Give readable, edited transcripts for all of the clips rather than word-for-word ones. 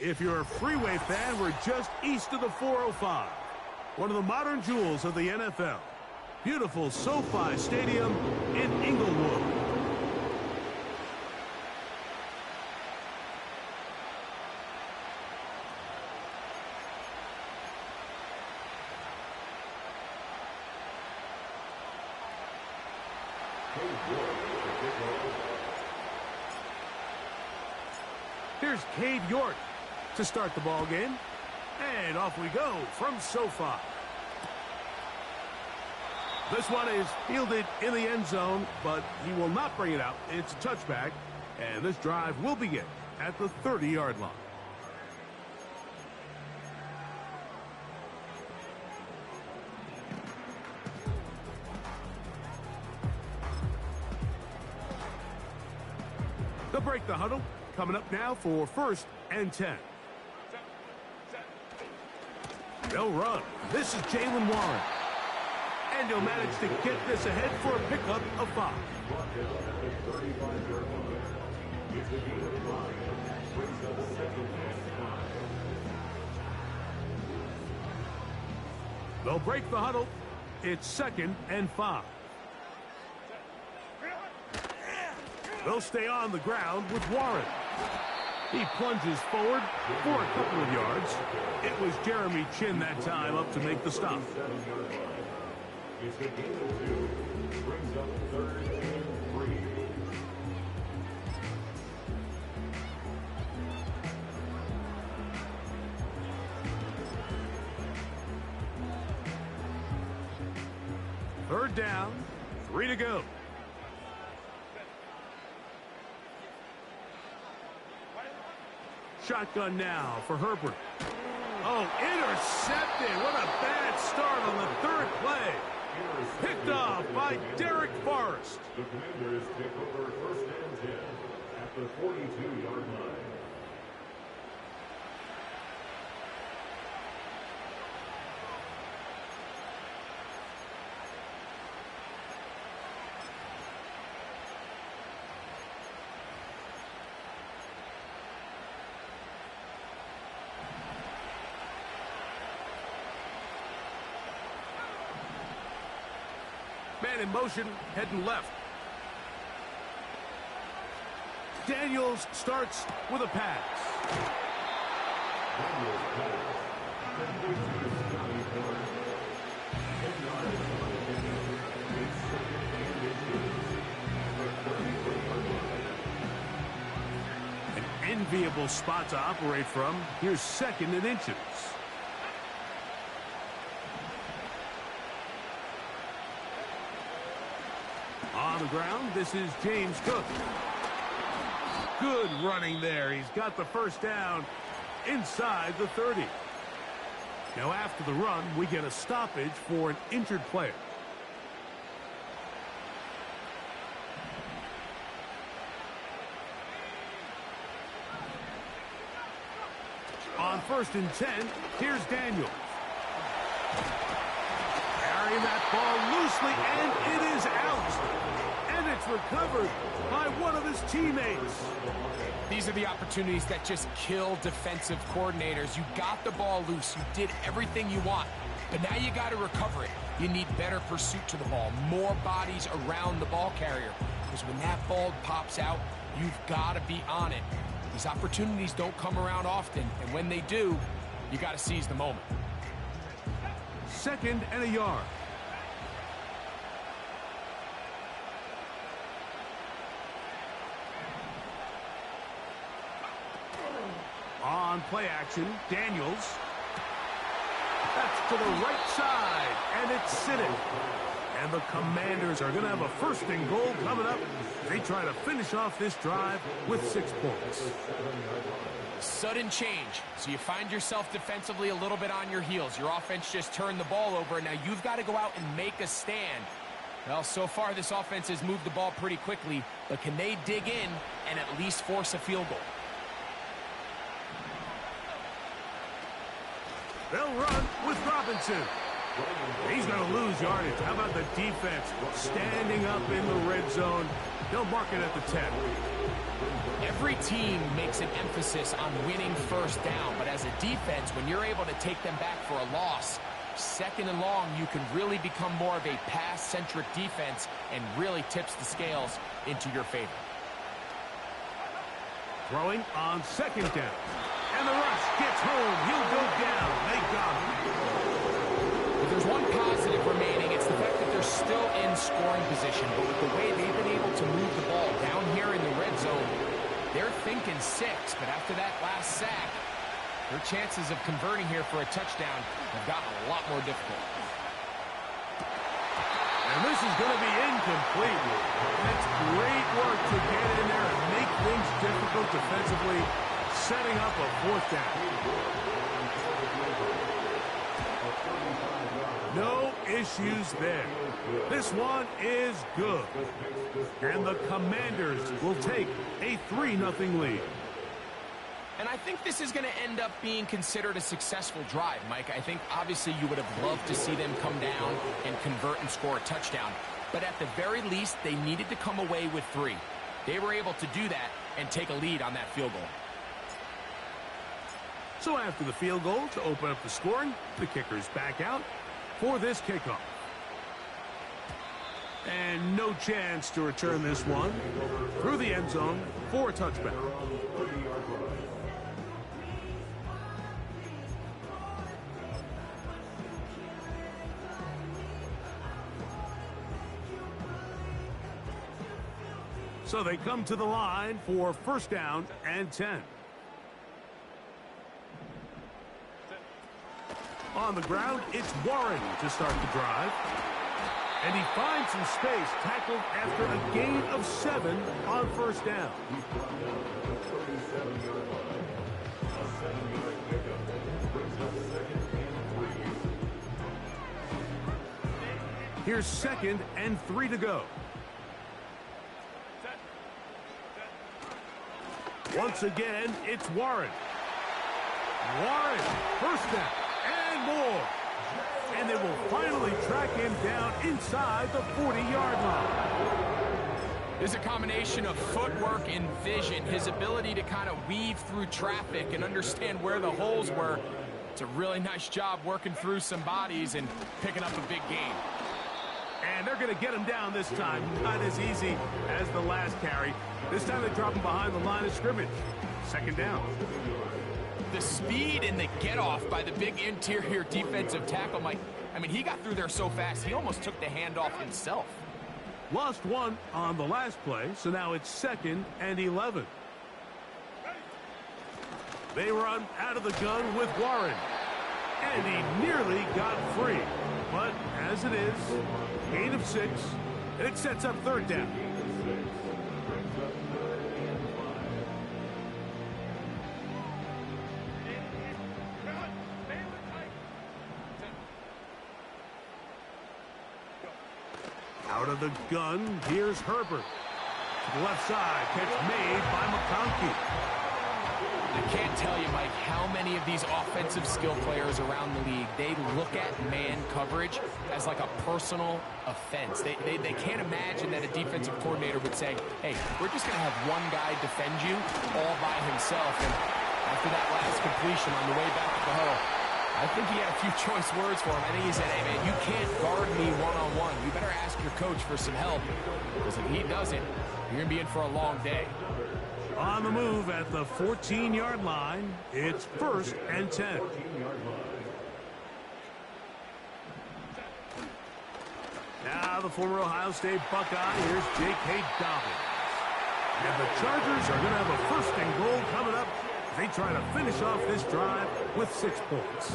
If you're a freeway fan, we're just east of the 405. One of the modern jewels of the NFL. Beautiful SoFi Stadium in Inglewood. Here's Cade York to start the ball game. And off we go from SoFi. This one is fielded in the end zone, but he will not bring it out. It's a touchback, and this drive will begin at the 30-yard line. They'll break the huddle. Coming up now for 1st and 10. They'll run. This is Jalen Warren. And he'll manage to get this ahead for a pickup of 5. They'll break the huddle. It's 2nd and 5. They'll stay on the ground with Warren. He plunges forward for a couple of yards. It was Jeremy Chin that time up to make the stop. It's a gain of 2. Brings up 3rd and 3. Third down, 3 to go. Shotgun now for Herbert. Oh, intercepted. What a bad start on the 3rd play. Picked off by Derek Forrest. The Commanders pick over 1st and 10 at the 42-yard line. Man in motion, heading left. Daniels starts with a pass. An enviable spot to operate from. Here's 2nd and inches. On the ground, this is James Cook. Good running there. He's got the 1st down inside the 30. Now after the run, we get a stoppage for an injured player. On 1st and 10, here's Daniels. Carrying that ball loosely, and it is out. And it's recovered by one of his teammates. These are the opportunities that just kill defensive coordinators. You got the ball loose. You did everything you want. But now you got to recover it. You need better pursuit to the ball, more bodies around the ball carrier. Because when that ball pops out, you've got to be on it. These opportunities don't come around often, and when they do, you got to seize the moment. 2nd and a yard. On play action, Daniels. That's to the right side, and it's sitting. And the Commanders are going to have a 1st and goal coming up. They try to finish off this drive with 6 points. Sudden change. So you find yourself defensively a little bit on your heels. Your offense just turned the ball over, and now you've got to go out and make a stand. Well, so far this offense has moved the ball pretty quickly, but can they dig in and at least force a field goal? They'll run with Robinson. He's going to lose yardage. How about the defense standing up in the red zone? They'll mark it at the 10. Every team makes an emphasis on winning first down, but as a defense, when you're able to take them back for a loss, second and long, you can really become more of a pass-centric defense and really tips the scales into your favor. Throwing on second down. And the rush gets home. He'll go down. They got him. If there's one positive remaining, it's the fact that they're still in scoring position. But with the way they've been able to move the ball down here in the red zone, they're thinking 6. But after that last sack, their chances of converting here for a touchdown have gotten a lot more difficult. And this is going to be incomplete. That's great work to get in there and make things difficult defensively, setting up a fourth down. No issues there. This one is good. And the Commanders will take a 3-0 lead. And I think this is going to end up being considered a successful drive, Mike. I think obviously you would have loved to see them come down and convert and score a touchdown. But at the very least, they needed to come away with 3. They were able to do that and take a lead on that field goal. So after the field goal to open up the scoring, the kicker's back out for this kickoff. And no chance to return this one through the end zone for a touchback. So they come to the line for first down and 10. On the ground, it's Warren to start the drive. And he finds some space, tackled after a gain of 7 on first down. Here's 2nd and 3 to go. Once again, it's Warren. Warren, first down and more. And they will finally track him down inside the 40-yard line. There's a combination of footwork and vision, his ability to kind of weave through traffic and understand where the holes were. It's a really nice job working through some bodies and picking up a big gain. And they're going to get him down this time. Not as easy as the last carry. This time they drop him behind the line of scrimmage. 2nd down. The speed and the get-off by the big interior defensive tackle, Mike. I mean, he got through there so fast, he almost took the handoff himself. Lost 1 on the last play, so now it's 2nd and 11. They run out of the gun with Warren. And he nearly got free. But as it is, gain of 6, and it sets up 3rd down. Out of the gun, here's Herbert. To the left side, catch made by McConkey. I can't tell you, Mike, how many of these offensive skill players around the league, they look at man coverage as like a personal offense. They can't imagine that a defensive coordinator would say, hey, we're just going to have one guy defend you all by himself. And after that last completion on the way back to the huddle, I think he had a few choice words for him. I think he said, hey, man, you can't guard me one-on-one. You better ask your coach for some help. Because if he doesn't, you're going to be in for a long day. On the move at the 14-yard line, it's 1st and 10. Now the former Ohio State Buckeye, here's J.K. Dobbins. And the Chargers are going to have a 1st and goal coming up. They try to finish off this drive with 6 points.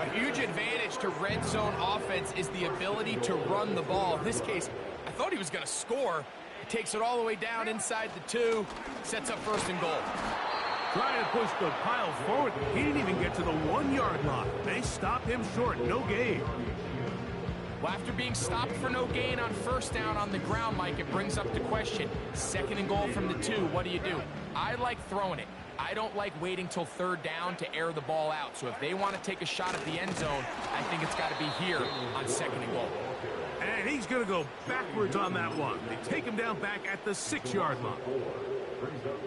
A huge advantage to red zone offense is the ability to run the ball. In this case, I thought he was going to score. He takes it all the way down inside the 2, sets up 1st and goal. Trying to push the pile forward. He didn't even get to the 1-yard line. They stopped him short. No gain. Well, after being stopped for no gain on 1st down on the ground, Mike, it brings up the question. 2nd and goal from the 2, what do you do? I like throwing it. I don't like waiting till third down to air the ball out. So if they want to take a shot at the end zone, I think it's got to be here on 2nd and goal. And he's going to go backwards on that one. They take him down back at the 6-yard line.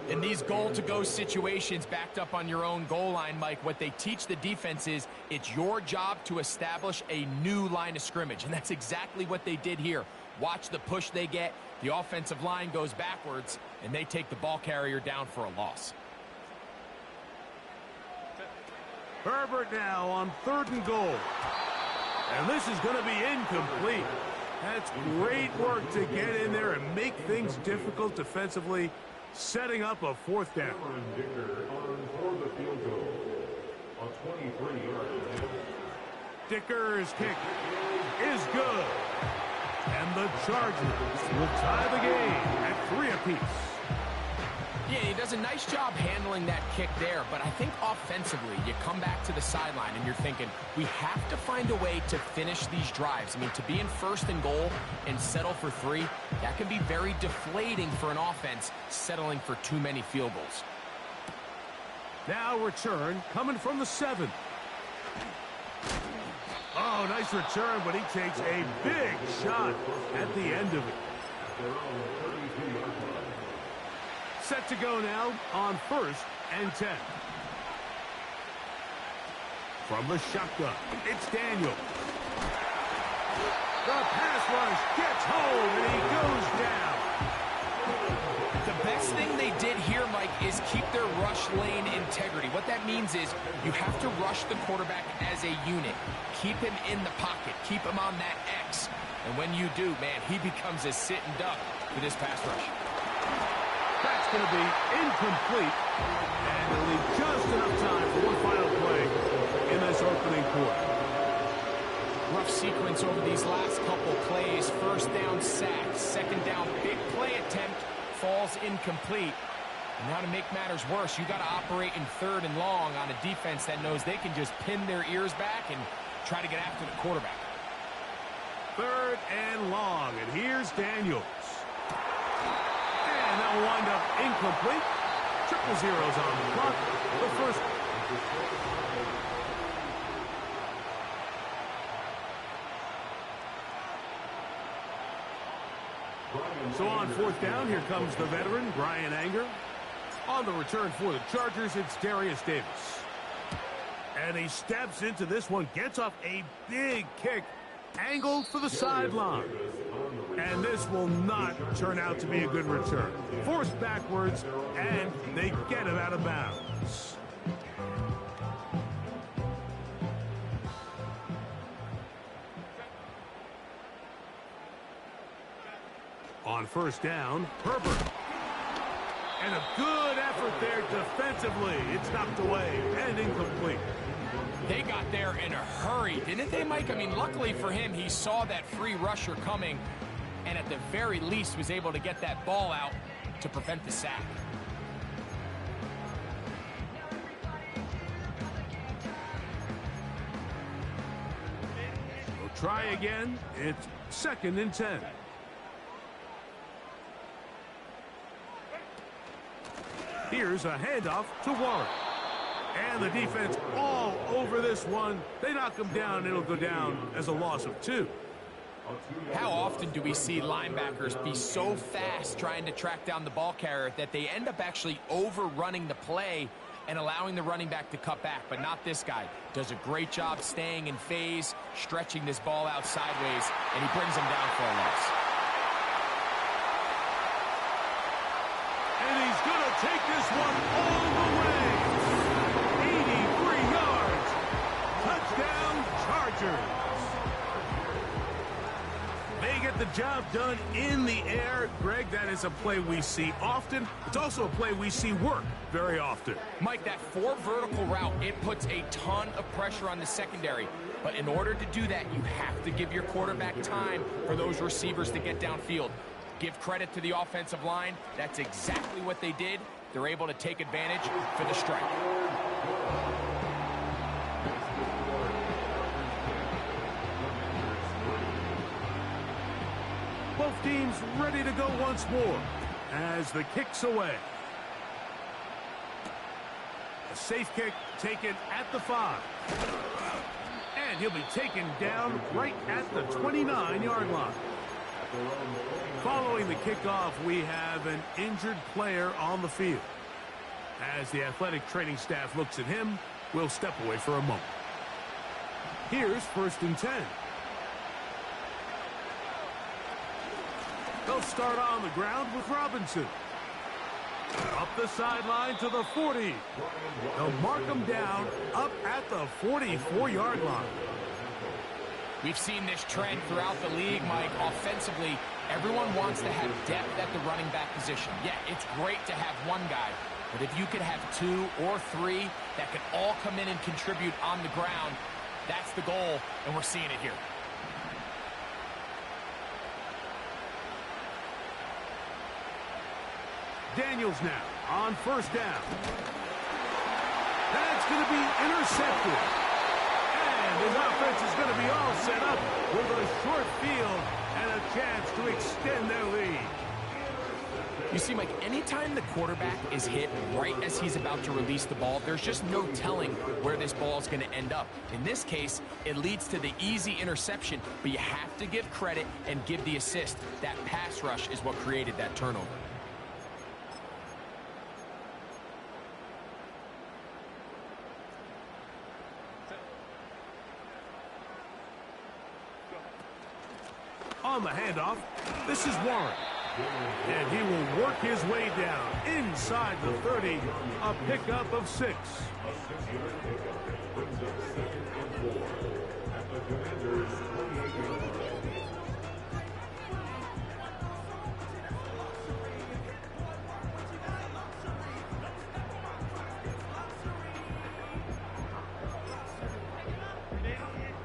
In these goal-to-go situations backed up on your own goal line, Mike, what they teach the defense is it's your job to establish a new line of scrimmage, and that's exactly what they did here. Watch the push they get. The offensive line goes backwards, and they take the ball carrier down for a loss. Herbert now on 3rd and goal. And this is going to be incomplete. That's great work to get in there and make things difficult defensively, setting up a 4th down. Dicker's kick is good. And the Chargers will tie the game at 3 apiece. Yeah, he does a nice job handling that kick there, but I think offensively, you come back to the sideline and you're thinking, we have to find a way to finish these drives. I mean, to be in 1st and goal and settle for 3, that can be very deflating for an offense settling for too many field goals. Now return coming from the 7. Oh, nice return, but he takes a big shot at the end of it. Set to go now on 1st and 10. From the shotgun, it's Daniel. The pass rush gets home, and he goes down. The best thing they did here, Mike, is keep their rush lane integrity. What that means is you have to rush the quarterback as a unit. Keep him in the pocket. Keep him on that X. And when you do, man, he becomes a sitting duck for this pass rush. That's going to be incomplete, and they'll leave just enough time for one final play in this opening quarter. Rough sequence over these last couple plays. 1st down sack, 2nd down big play attempt, falls incomplete. And now to make matters worse, you got to operate in 3rd and long on a defense that knows they can just pin their ears back and try to get after the quarterback. 3rd and long, and here's Daniels. And that'll wind up incomplete. 0-0s on the clock. The first. So on 4th down, here comes the veteran, Brian Anger. On the return for the Chargers, it's Darius Davis. And he steps into this one, gets off a big kick, angled for the sideline. And this will not turn out to be a good return. Forced backwards, and they get him out of bounds. On 1st down, Herbert. And a good effort there defensively. It's knocked away and incomplete. They got there in a hurry, didn't they, Mike? I mean, luckily for him, he saw that free rusher coming and at the very least was able to get that ball out to prevent the sack. We'll try again. It's 2nd and 10. Here's a handoff to Warren. And the defense all over this one. They knock him down. It'll go down as a loss of 2. How often do we see linebackers be so fast trying to track down the ball carrier that they end up actually overrunning the play and allowing the running back to cut back? But not this guy. Does a great job staying in phase, stretching this ball out sideways, and he brings him down for a loss. And he's going to take this one all the way. 83 yards. Touchdown, Chargers. They get the job done in the air. Greg, that is a play we see often. It's also a play we see work very often. Mike, that 4 vertical route, it puts a ton of pressure on the secondary. But in order to do that, you have to give your quarterback time for those receivers to get downfield. Give credit to the offensive line. That's exactly what they did. They're able to take advantage for the strike. Both teams ready to go once more as the kick's away. A safe kick taken at the 5. And he'll be taken down right at the 29-yard line. Following the kickoff, we have an injured player on the field. As the athletic training staff looks at him, we'll step away for a moment. Here's 1st and 10. They'll start on the ground with Robinson. Up the sideline to the 40. They'll mark him down up at the 44-yard line. We've seen this trend throughout the league, Mike. Offensively, everyone wants to have depth at the running back position. Yeah, it's great to have one guy, but if you could have 2 or 3 that could all come in and contribute on the ground, that's the goal, and we're seeing it here. Daniels now on 1st down. That's going to be intercepted. And his offense is going to be all set up with a short field and a chance to extend their lead. You see, Mike, anytime the quarterback is hit right as he's about to release the ball, there's just no telling where this ball is going to end up. In this case, it leads to the easy interception, but you have to give credit and give the assist. That pass rush is what created that turnover. On the handoff, this is Warren. And he will work his way down inside the 30, a pickup of 6.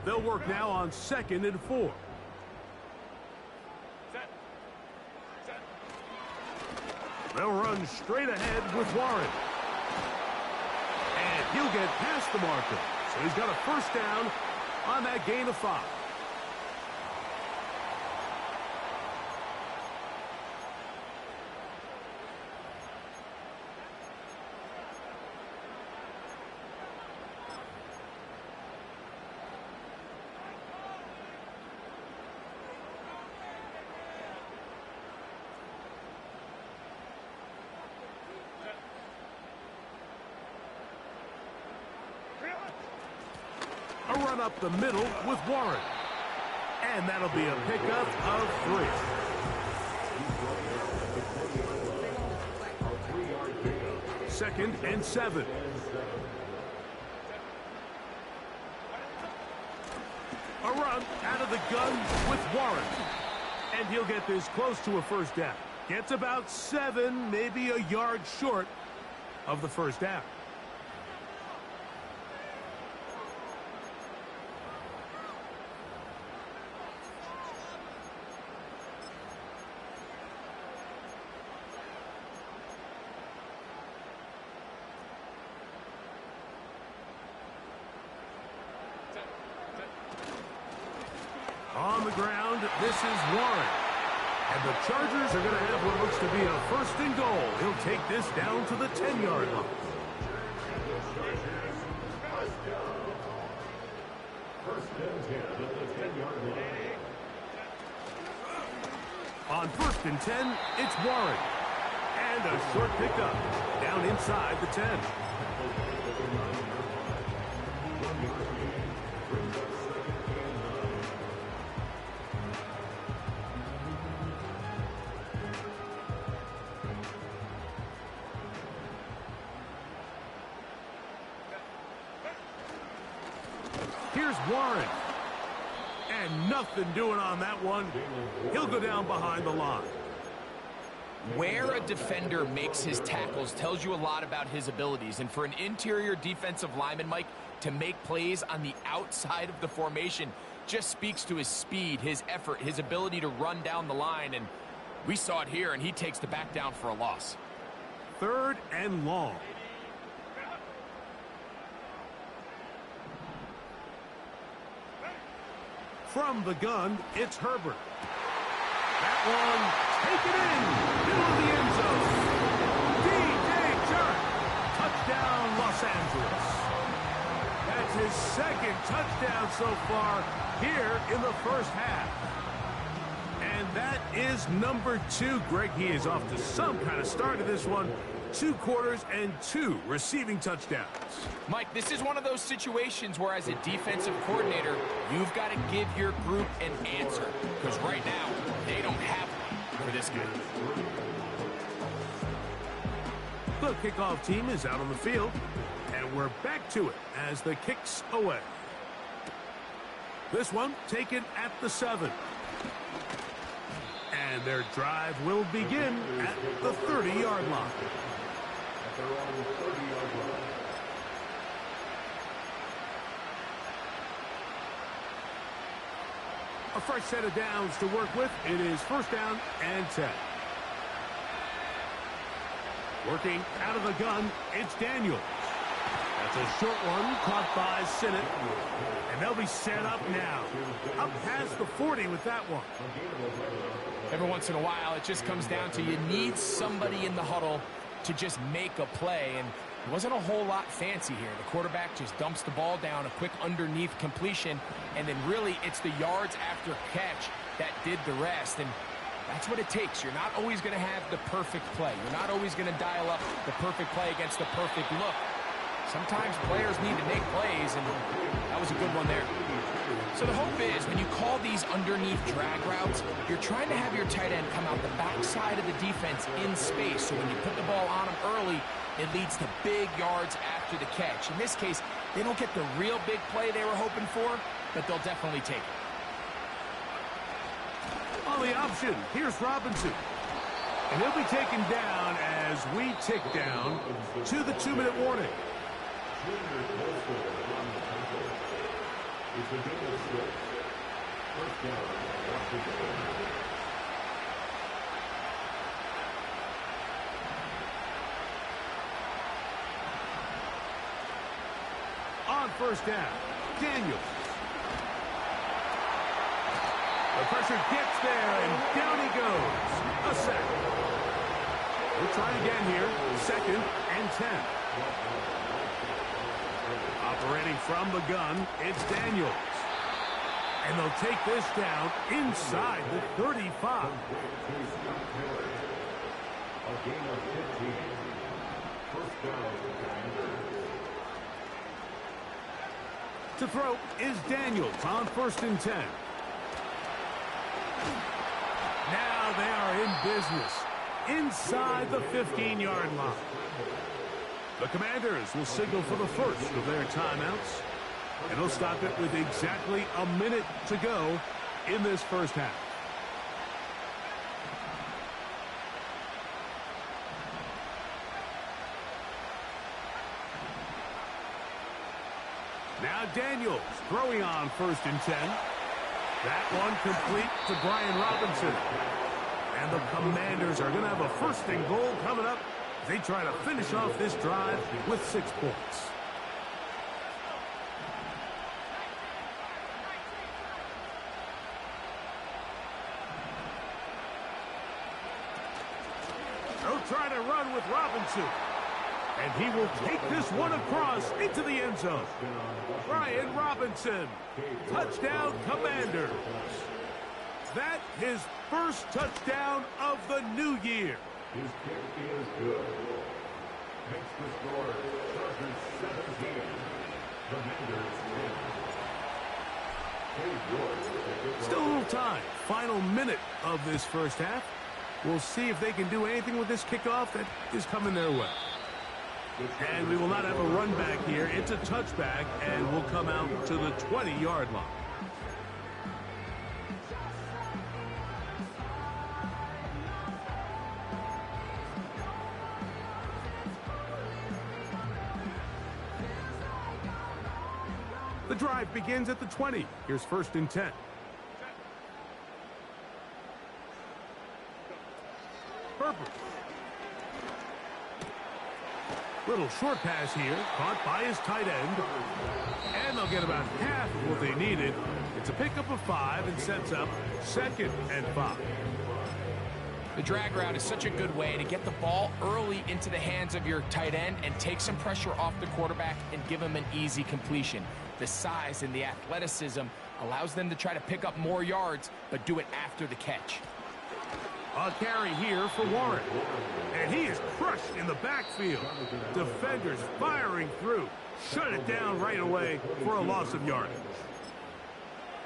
They'll work now on 2nd and 4. They'll run straight ahead with Warren. And he'll get past the marker. So he's got a 1st down on that gain of 5. A run up the middle with Warren. And that'll be a pickup of 3. 2nd and 7. A run out of the gun with Warren. And he'll get this close to a 1st down. Gets about 7, maybe a yard short of the 1st down. On the ground, this is Warren. And the Chargers are going to have what looks to be a 1st and goal. He'll take this down to the 10-yard line. On 1st and 10, it's Warren. And a short pickup down inside the 10. Here's Warren. And nothing doing on that one. He'll go down behind the line. Where a defender makes his tackles tells you a lot about his abilities. And for an interior defensive lineman, Mike, to make plays on the outside of the formation just speaks to his speed, his effort, his ability to run down the line. And we saw it here, and he takes the back down for a loss. 3rd and long. From the gun, it's Herbert. That one, taken in, middle of the end zone. D.J. Chark, touchdown Los Angeles. his second touchdown so far here in the first half. And that is number 2. Greg, he is off to some kind of start to this one. 2 quarters and 2 receiving touchdowns. Mike, this is one of those situations where as a defensive coordinator, you've got to give your group an answer. Because right now, they don't have one for this guy. The kickoff team is out on the field. And we're back to it as the kick's away. This one taken at the 7. And their drive will begin at the 30-yard line. A fresh set of downs to work with. It is first down and 10. Working out of the gun, it's Daniels. That's a short one caught by Sinnott. And they'll be set up now. Up past the 40 with that one. Every once in a while, it just comes down to you need somebody in the huddle to just make a play. And it wasn't a whole lot fancy here. The quarterback just dumps the ball down, a quick underneath completion. And then really, it's the yards after catch that did the rest. And that's what it takes. You're not always going to have the perfect play. You're not always going to dial up the perfect play against the perfect look. Sometimes players need to make plays, and that was a good one there. So the hope is when you call these underneath drag routes, you're trying to have your tight end come out the backside of the defense in space. So when you put the ball on him early, it leads to big yards after the catch. In this case, they don't get the real big play they were hoping for, but they'll definitely take it. On the option, here's Robinson. And he'll be taken down as we tick down to the 2-minute warning. On first down, Daniels. The pressure gets there, and down he goes. A sack. We'll try again here. 2nd and 10. Operating from the gun, it's Daniels. And they'll take this down inside the 35. To throw is Daniels on 1st and 10. Now they are in business inside the 15-yard line. The Commanders will signal for the first of their timeouts, and they'll stop it with exactly a minute to go in this first half. Now Daniels throwing on 1st and 10. That one complete to Brian Robinson. And the Commanders are going to have a 1st and goal coming up. They try to finish off this drive with 6 points. They'll try to run with Robinson. And he will take this one across into the end zone. Brian Robinson, touchdown Commanders. That his first touchdown of the new year. His kick is good. Makes the score Chargers 17. Commanders win. Still a little time. Final minute of this first half. We'll see if they can do anything with this kickoff that is coming their way. And we will not have a run back here. It's a touchback, and we'll come out to the 20-yard line. The drive begins at the 20. Here's 1st and 10. Herbert. Little short pass here, caught by his tight end. And they'll get about half of what they needed. It's a pickup of 5 and sets up 2nd and 5. The drag route is such a good way to get the ball early into the hands of your tight end and take some pressure off the quarterback and give him an easy completion. The size and the athleticism allows them to try to pick up more yards, but do it after the catch. A carry here for Warren. And he is crushed in the backfield. Defenders firing through. Shut it down right away for a loss of yardage.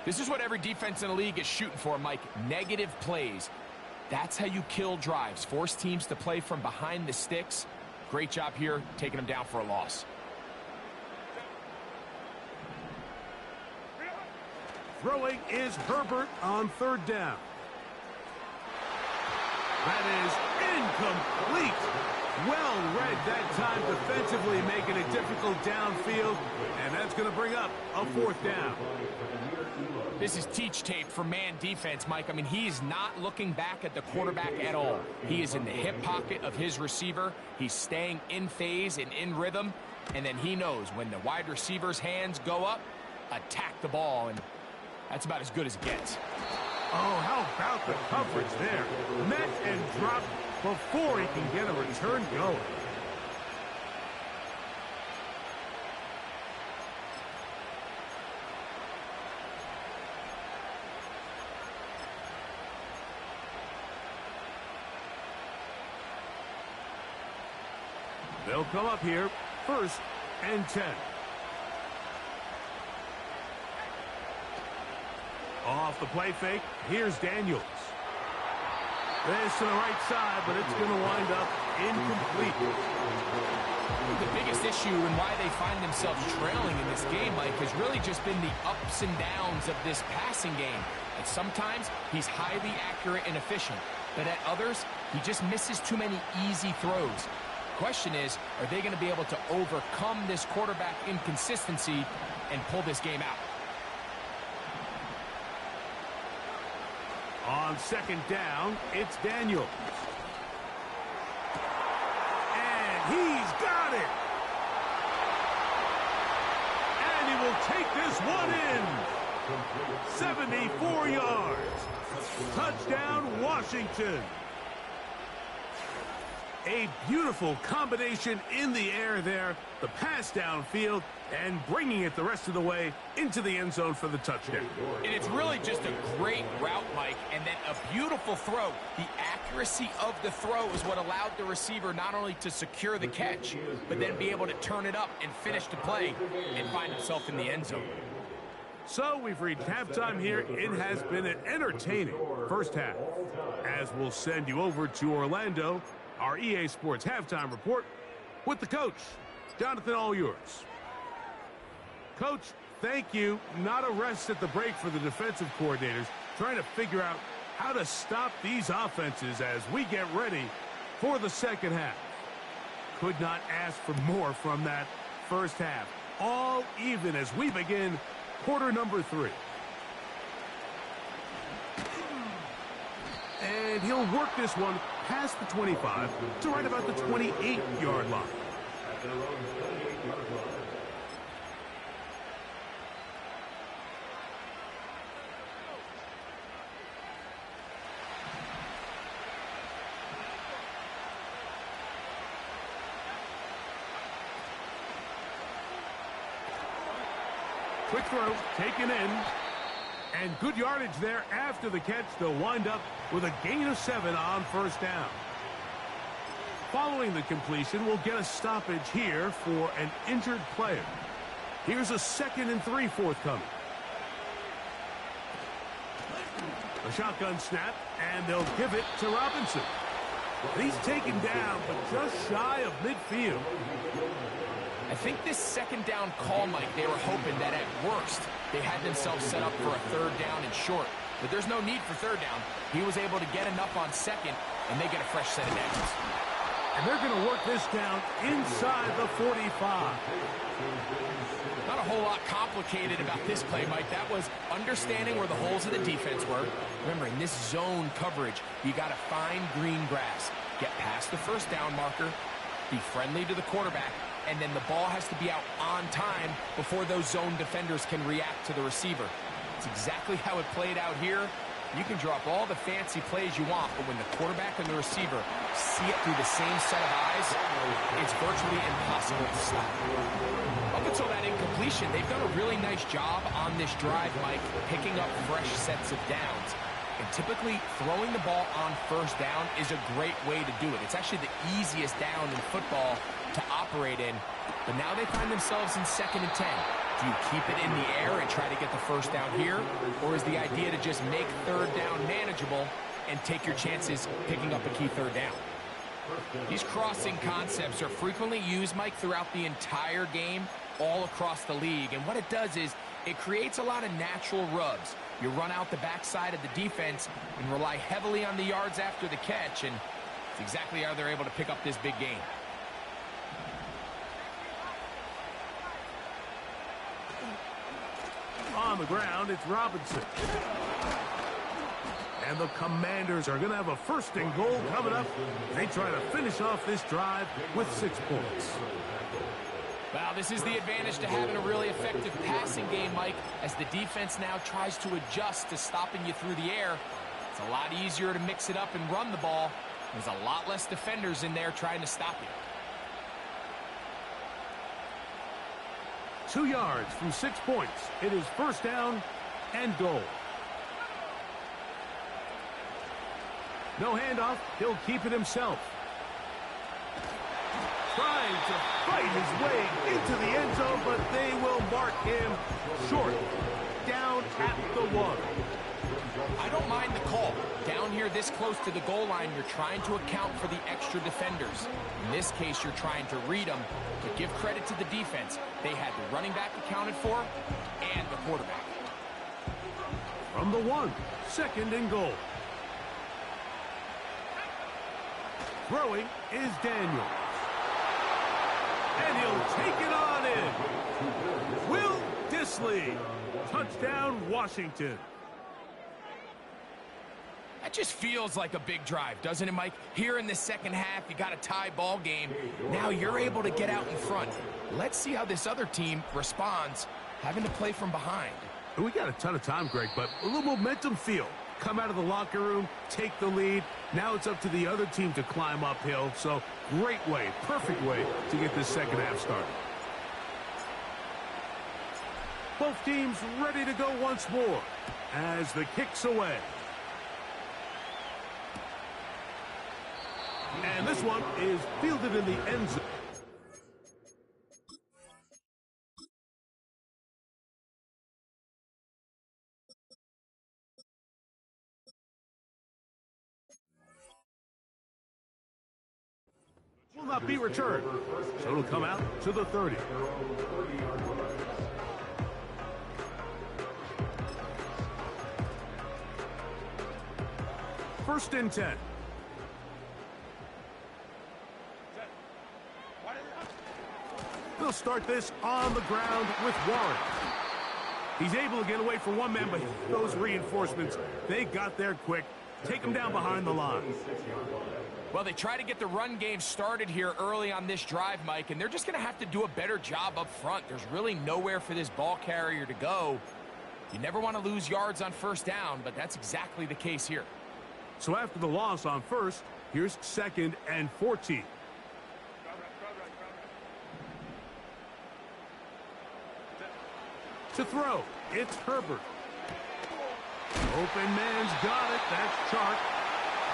This is what every defense in the league is shooting for, Mike. Negative plays. That's how you kill drives. Force teams to play from behind the sticks. Great job here, taking them down for a loss. Throwing is Herbert on third down. That is incomplete. Well read that time defensively, making it difficult downfield, and that's going to bring up a fourth down. This is teach tape for man defense, Mike. I mean, he's not looking back at the quarterback at all. He is in the hip pocket of his receiver. He's staying in phase and in rhythm, and then he knows when the wide receiver's hands go up, attack the ball, and that's about as good as it gets. Oh, how about the coverage there? Met and dropped before he can get a return going. They'll come up here, 1st and 10. Off the play fake, here's Daniels. This to the right side, but it's going to wind up incomplete. The biggest issue and why they find themselves trailing in this game, Mike, has really just been the ups and downs of this passing game. And sometimes he's highly accurate and efficient, but at others, he just misses too many easy throws. Question is, are they going to be able to overcome this quarterback inconsistency and pull this game out? On 2nd down, it's Daniels. And he's got it! And he will take this one in. 74 yards. Touchdown, Washington. A beautiful combination in the air there. The pass downfield and bringing it the rest of the way into the end zone for the touchdown. And it's really just a great route, Mike, and then a beautiful throw. The accuracy of the throw is what allowed the receiver not only to secure the catch, but then be able to turn it up and finish the play and find himself in the end zone. So we've reached halftime here. It has been an entertaining first half. As we'll send you over to Orlando, our EA Sports halftime report with the coach. Jonathan, all yours. Coach, thank you. Not a rest at the break for the defensive coordinators, trying to figure out how to stop these offenses as we get ready for the second half. Could not ask for more from that first half. All even as we begin quarter number 3. And he'll work this one past the 25 to right about the 28-yard line. At their own 28-yard line. Quick throw, taken in. And good yardage there after the catch. They'll wind up with a gain of 7 on first down. Following the completion, we'll get a stoppage here for an injured player. Here's a 2nd and 3 forthcoming. A shotgun snap, and they'll give it to Robinson. And he's taken down, but just shy of midfield. I think this 2nd down call, Mike, they were hoping that at worst they had themselves set up for a 3rd down and short. But there's no need for 3rd down. He was able to get enough on 2nd, and they get a fresh set of downs. And they're going to work this down inside the 45. Not a whole lot complicated about this play, Mike. That was understanding where the holes of the defense were. Remember, in this zone coverage, you got to find green grass. Get past the 1st down marker, be friendly to the quarterback, and then the ball has to be out on time before those zone defenders can react to the receiver. It's exactly how it played out here. You can drop all the fancy plays you want, but when the quarterback and the receiver see it through the same set of eyes, it's virtually impossible to stop. Up until that incompletion, they've done a really nice job on this drive, Mike, picking up fresh sets of downs. And typically, throwing the ball on first down is a great way to do it. It's actually the easiest down in football to operate in. But now they find themselves in 2nd and 10. Do you keep it in the air and try to get the first down here? Or is the idea to just make 3rd down manageable and take your chances picking up a key 3rd down? These crossing concepts are frequently used, Mike, throughout the entire game, all across the league. And what it does is it creates a lot of natural rubs. You run out the backside of the defense and rely heavily on the yards after the catch, and it's exactly how they're able to pick up this big game. On the ground, it's Robinson. And the Commanders are going to have a 1st and goal coming up. They try to finish off this drive with 6 points. Well, this is the advantage to having a really effective passing game, Mike, as the defense now tries to adjust to stopping you through the air. It's a lot easier to mix it up and run the ball. There's a lot less defenders in there trying to stop you. 2 yards from 6 points. It is 1st down and goal. No handoff. He'll keep it himself. Trying to fight his way into the end zone, but they will mark him short. Down at the 1. I don't mind the call. Down here this close to the goal line, you're trying to account for the extra defenders. In this case, you're trying to read them, but give credit to the defense. They had the running back accounted for and the quarterback. From the 1, 2nd and goal. Throwing is Daniel. And he'll take it on in. Will Dissly. Touchdown, Washington. That just feels like a big drive, doesn't it, Mike? Here in the 2nd half, you got a tie ball game. Now you're able to get out in front. Let's see how this other team responds, having to play from behind. We got a ton of time, Greg, but a little momentum feel. Come out of the locker room, take the lead. Now it's up to the other team to climb uphill. So great way, perfect way to get this 2nd half started. Both teams ready to go once more as the kick's away. And this one is fielded in the end zone. Will not be returned, so it'll come out to the 30. First and 10. They'll start this on the ground with Warren. He's able to get away from one man, but those reinforcements, they got there quick. Take him down behind the line. Well, they try to get the run game started here early on this drive, Mike, and they're just going to have to do a better job up front. There's really nowhere for this ball carrier to go. You never want to lose yards on first down, but that's exactly the case here. So after the loss on first, here's 2nd and 14. To throw, it's Herbert. Open man's got it. That's Chark.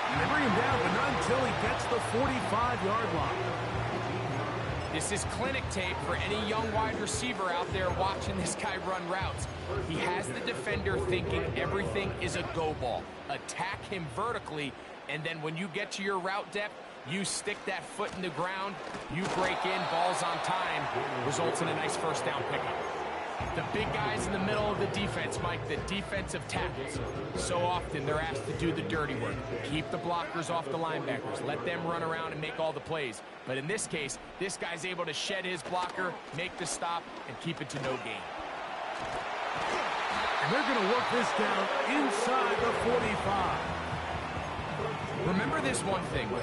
And they bring him down, but not until he gets the 45-yard line. This is clinic tape for any young wide receiver out there watching this guy run routes. He has the defender thinking everything is a go ball. Attack him vertically, and then when you get to your route depth, you stick that foot in the ground, you break in, ball's on time, results in a nice first down pickup. The big guys in the middle of the defense, Mike, the defensive tackles. So often they're asked to do the dirty work. Keep the blockers off the linebackers. Let them run around and make all the plays. But in this case, this guy's able to shed his blocker, make the stop, and keep it to no gain. And they're going to work this down inside the 45. Remember this one thing, Mike.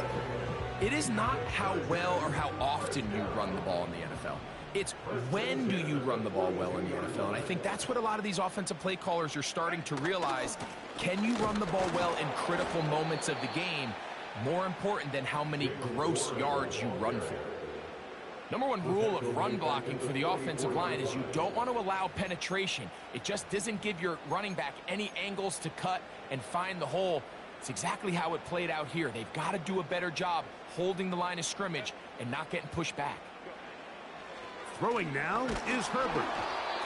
It is not how well or how often you run the ball in the NFL. It's when do you run the ball well in the NFL? And I think that's what a lot of these offensive play callers are starting to realize. Can you run the ball well in critical moments of the game? More important than how many gross yards you run for. Number one rule of run blocking for the offensive line is you don't want to allow penetration. It just doesn't give your running back any angles to cut and find the hole. It's exactly how it played out here. They've got to do a better job holding the line of scrimmage and not getting pushed back. Throwing now is Herbert.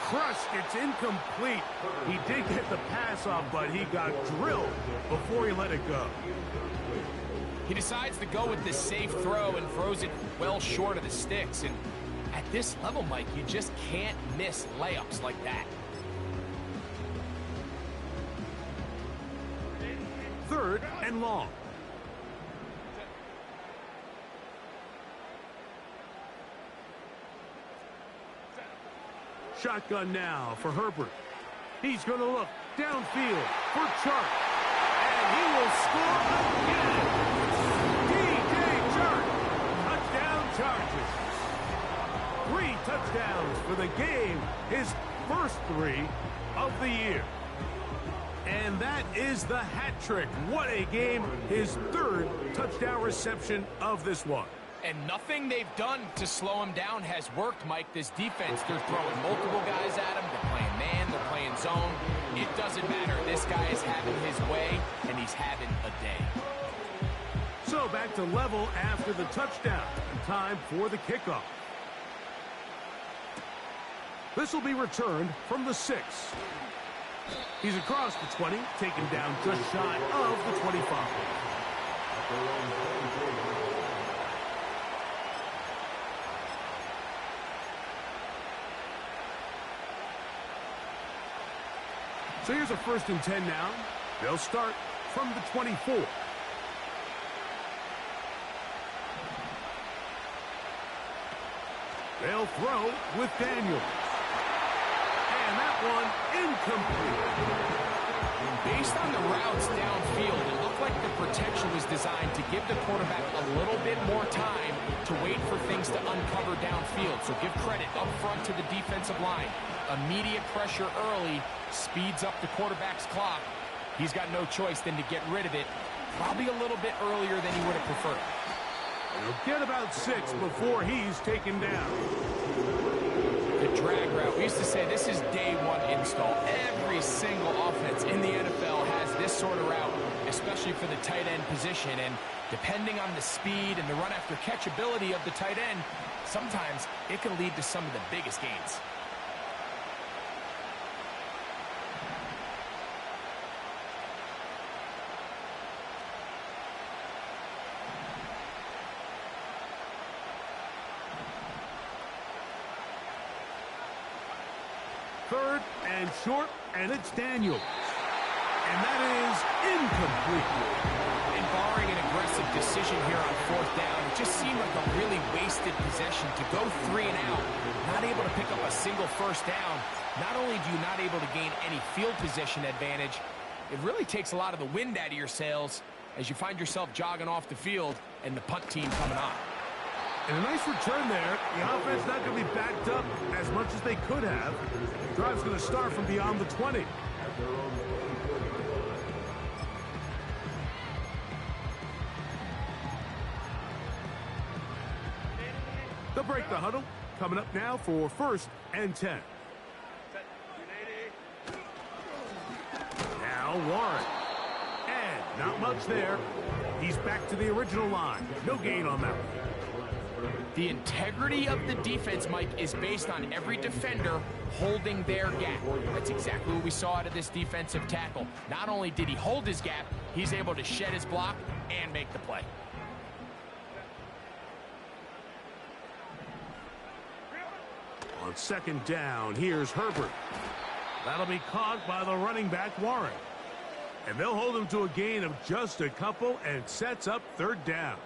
Crushed, it's incomplete. He did get the pass off, but he got drilled before he let it go. He decides to go with this safe throw and throws it well short of the sticks. And at this level, Mike, you just can't miss layups like that. Third and long. Shotgun now for Herbert. He's going to look downfield for Chark. And he will score again. DJ Chark. Touchdown Chargers. 3 touchdowns for the game. His first 3 of the year. And that is the hat trick. What a game. His 3rd touchdown reception of this one. And nothing they've done to slow him down has worked, Mike. This defense, they're throwing multiple guys at him. They're playing man, they're playing zone. It doesn't matter. This guy is having his way, and he's having a day. So back to level after the touchdown. Time for the kickoff. This will be returned from the 6. He's across the 20, taken down just shy of the 25. So here's a 1st and 10 now. They'll start from the 24. They'll throw with Daniels. And that one incomplete. Based on the routes downfield, it looked like the protection was designed to give the quarterback a little bit more time to wait for things to uncover downfield. So give credit up front to the defensive line. Immediate pressure early speeds up the quarterback's clock. He's got no choice than to get rid of it, probably a little bit earlier than he would have preferred. He'll get about 6 before he's taken down. The drag route. We used to say this is day 1 install. Every single offense in the NFL has this sort of route, especially for the tight end position. And depending on the speed and the run after catch ability of the tight end, sometimes it can lead to some of the biggest gains. Third and short, and it's Daniels. And that is incomplete. And barring an aggressive decision here on 4th down, it just seemed like a really wasted possession to go 3 and out, not able to pick up a single 1st down. Not only do you not able to gain any field position advantage, it really takes a lot of the wind out of your sails as you find yourself jogging off the field and the punt team coming on. And a nice return there. The offense not going to be backed up as much as they could have. The drive's going to start from beyond the 20. They'll break the huddle. Coming up now for 1st and 10. Now Warren. And not much there. He's back to the original line. No gain on that one. The integrity of the defense, Mike, is based on every defender holding their gap. That's exactly what we saw out of this defensive tackle. Not only did he hold his gap, he's able to shed his block and make the play. On 2nd down, here's Herbert. That'll be caught by the running back, Warren. And they'll hold him to a gain of just a couple and sets up 3rd down.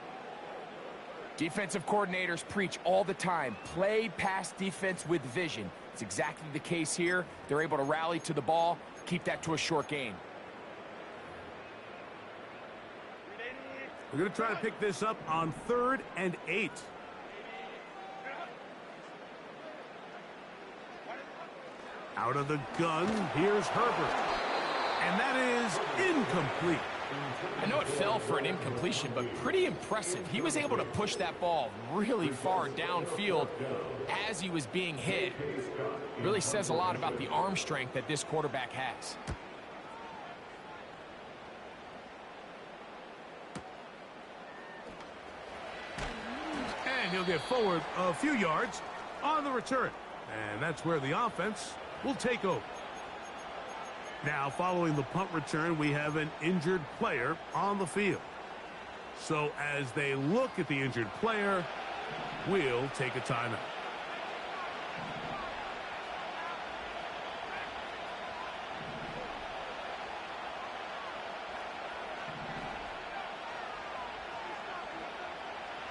Defensive coordinators preach all the time, play pass defense with vision. It's exactly the case here. They're able to rally to the ball, keep that to a short gain. We're going to try to pick this up on 3rd and 8. Out of the gun, here's Herbert. And that is incomplete. I know it fell for an incompletion, but pretty impressive. He was able to push that ball really far downfield as he was being hit. Really says a lot about the arm strength that this quarterback has. And he'll get forward a few yards on the return. And that's where the offense will take over. Now, following the punt return, we have an injured player on the field. So as they look at the injured player, we'll take a timeout.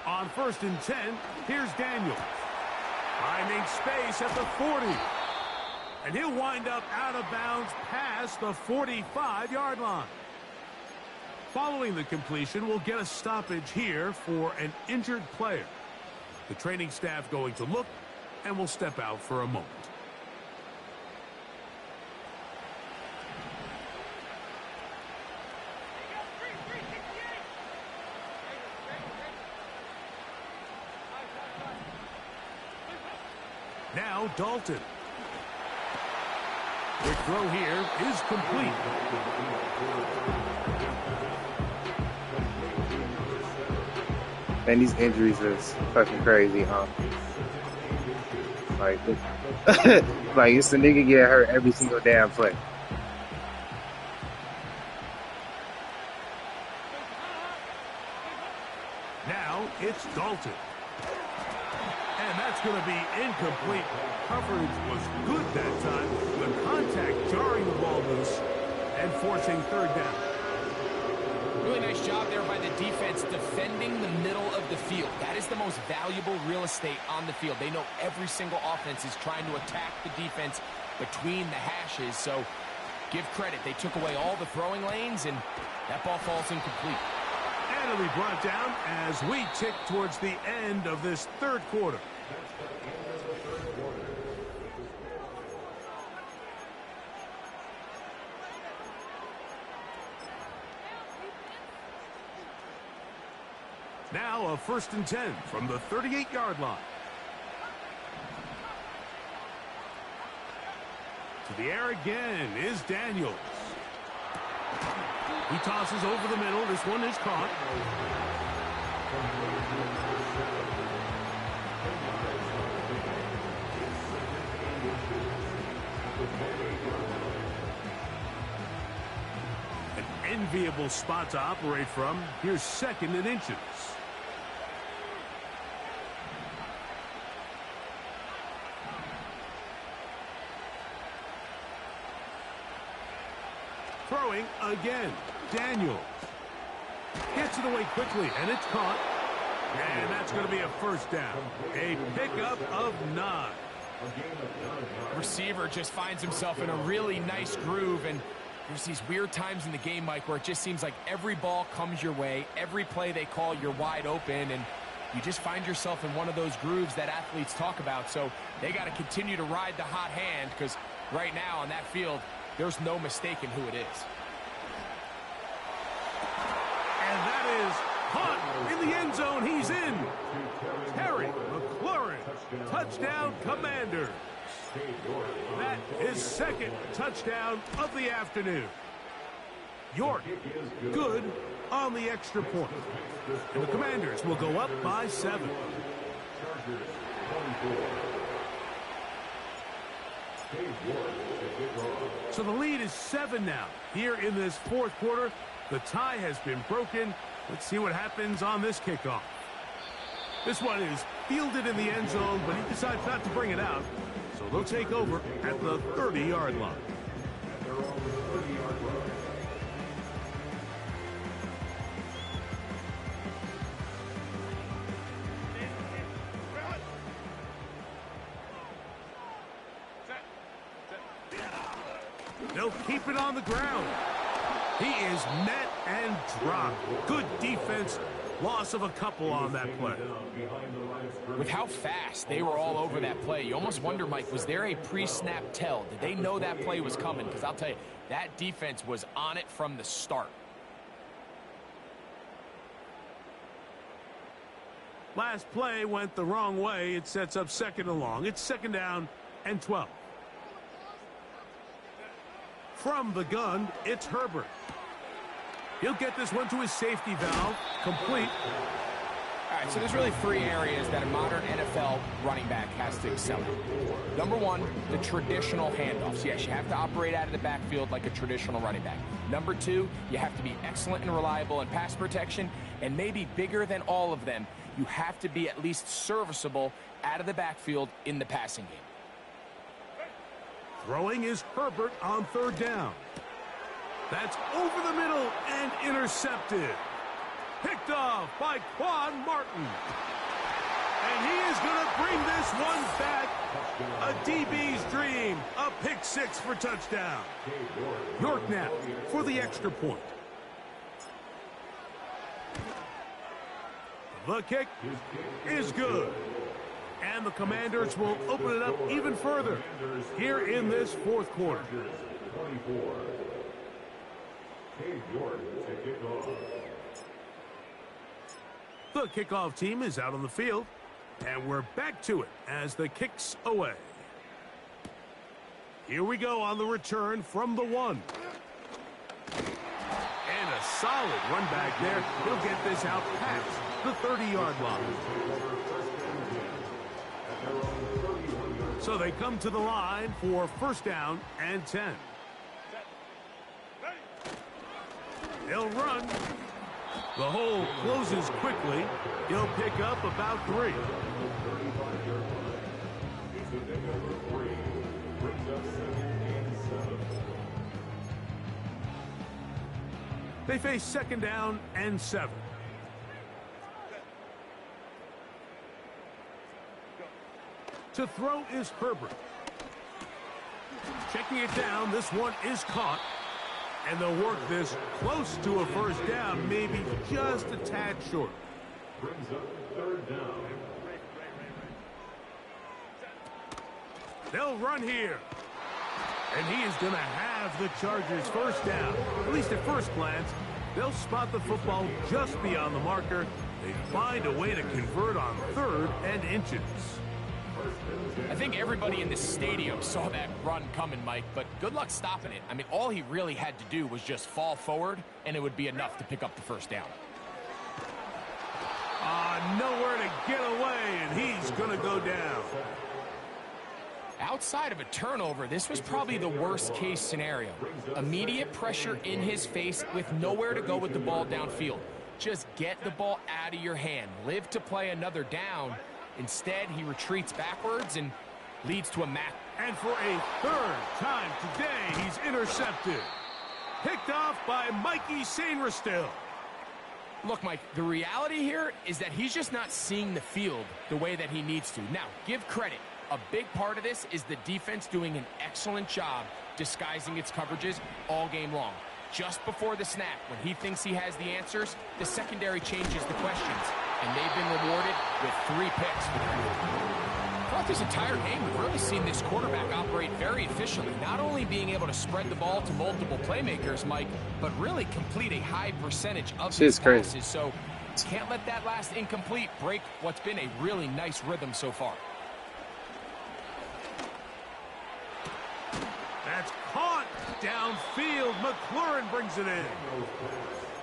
On 1st and 10, here's Daniels. Finding space at the 40. And he'll wind up out of bounds past the 45-yard line. Following the completion, we'll get a stoppage here for an injured player. The training staff going to look, and will step out for a moment. Now Dalton. The throw here is complete. Man, these injuries is fucking crazy, huh? Like, like it's the nigga get hurt every single damn play. Now it's Dalton. And that's going to be incomplete. Coverage was good that time. The contact jarring the ball loose and forcing third down. Really nice job there by the defense defending the middle of the field. That is the most valuable real estate on the field. They know every single offense is trying to attack the defense between the hashes. So give credit. They took away all the throwing lanes, and that ball falls incomplete. And it'll be brought down as we tick towards the end of this third quarter. Now a 1st and 10 from the 38-yard line. To the air again is Daniels. He tosses over the middle. This one is caught. An enviable spot to operate from. Here's 2nd and inches. Throwing again. Daniels gets it away quickly, and it's caught. And that's going to be a 1st down. A pickup of 9. Receiver just finds himself in a really nice groove, and there's these weird times in the game, Mike, where it just seems like every ball comes your way. Every play they call, you're wide open, and you just find yourself in one of those grooves that athletes talk about. So they got to continue to ride the hot hand, because right now on that field, there's no mistaking who it is. And that is caught in the end zone. He's in. Terry McLaurin, touchdown Commanders. That is 2nd touchdown of the afternoon. York, good on the extra point. And the Commanders will go up by 7. So the lead is 7 now. Here in this 4th quarter, the tie has been broken. Let's see what happens on this kickoff. This one is fielded in the end zone, but he decides not to bring it out. So they'll take over at the 30-yard line. They'll keep it on the ground. He is met and dropped. Good defense Loss of a couple on that play. With how fast they were all over that play, you almost wonder, Mike, was there a pre-snap tell? Did they know that play was coming? Because I'll tell you, that defense was on it from the start. Last play went the wrong way. It sets up 2nd and long. It's 2nd down and 12. From the gun, it's Herbert. He'll get this one to his safety valve. Complete. All right, so there's really 3 areas that a modern NFL running back has to excel in. Number 1, the traditional handoffs. Yes, you have to operate out of the backfield like a traditional running back. Number 2, you have to be excellent and reliable in pass protection. And maybe bigger than all of them, you have to be at least serviceable out of the backfield in the passing game. Throwing is Herbert on 3rd down. That's over the middle and intercepted. Picked off by Quan Martin. And he is going to bring this one back. A DB's dream. A pick 6 for touchdown. York now for the extra point. The kick is good. And the Commanders will open it up even further here in this 4th quarter. The kickoff team is out on the field, and we're back to it as the kick's away. Here we go on the return from the 1. And a solid run back there. He'll get this out past the 30-yard line. So they come to the line for 1st down and 10. They'll run. The hole closes quickly. He'll pick up about 3. They face 2nd down and 7. To throw is Herbert. Checking it down, this one is caught. And they'll work this close to a 1st down, maybe just a tad short. Brings up 3rd down. They'll run here. And he is going to have the Chargers 1st down. At least at first glance, they'll spot the football just beyond the marker. They find a way to convert on 3rd and inches. I think everybody in this stadium saw that run coming, Mike, but good luck stopping it. I mean, all he really had to do was just fall forward, and it would be enough to pick up the 1st down. Nowhere to get away, and he's going to go down. Outside of a turnover, this was probably the worst-case scenario. Immediate pressure in his face with nowhere to go with the ball downfield. Just get the ball out of your hand. Live to play another down. Instead, he retreats backwards and leads to a mac. And for a 3rd time today, he's intercepted. Picked off by Mikey Sainristil. Look, Mike, the reality here is that he's just not seeing the field the way that he needs to. Now, give credit. A big part of this is the defense doing an excellent job disguising its coverages all game long. Just before the snap, when he thinks he has the answers, the secondary changes the questions. And they've been rewarded with 3 picks for that. Throughout this entire game, we've really seen this quarterback operate very efficiently, not only being able to spread the ball to multiple playmakers, Mike, but really complete a high percentage of his passes. So can't let that last incomplete break what's been a really nice rhythm so far. That's caught downfield. McLaurin brings it in.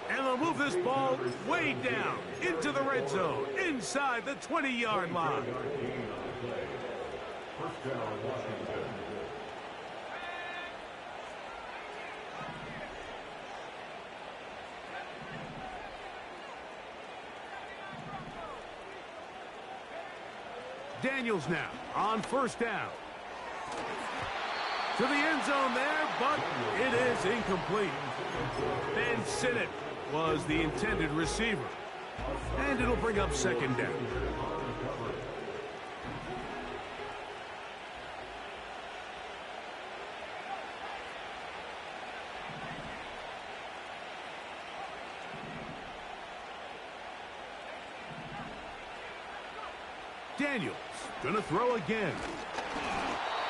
And they'll move this ball way down into the red zone, inside the 20-yard line. 1st down, Washington. Daniels now on 1st down. To the end zone there, but it is incomplete. Ben Sinnott was the intended receiver. And it'll bring up 2nd down. Daniels gonna throw again.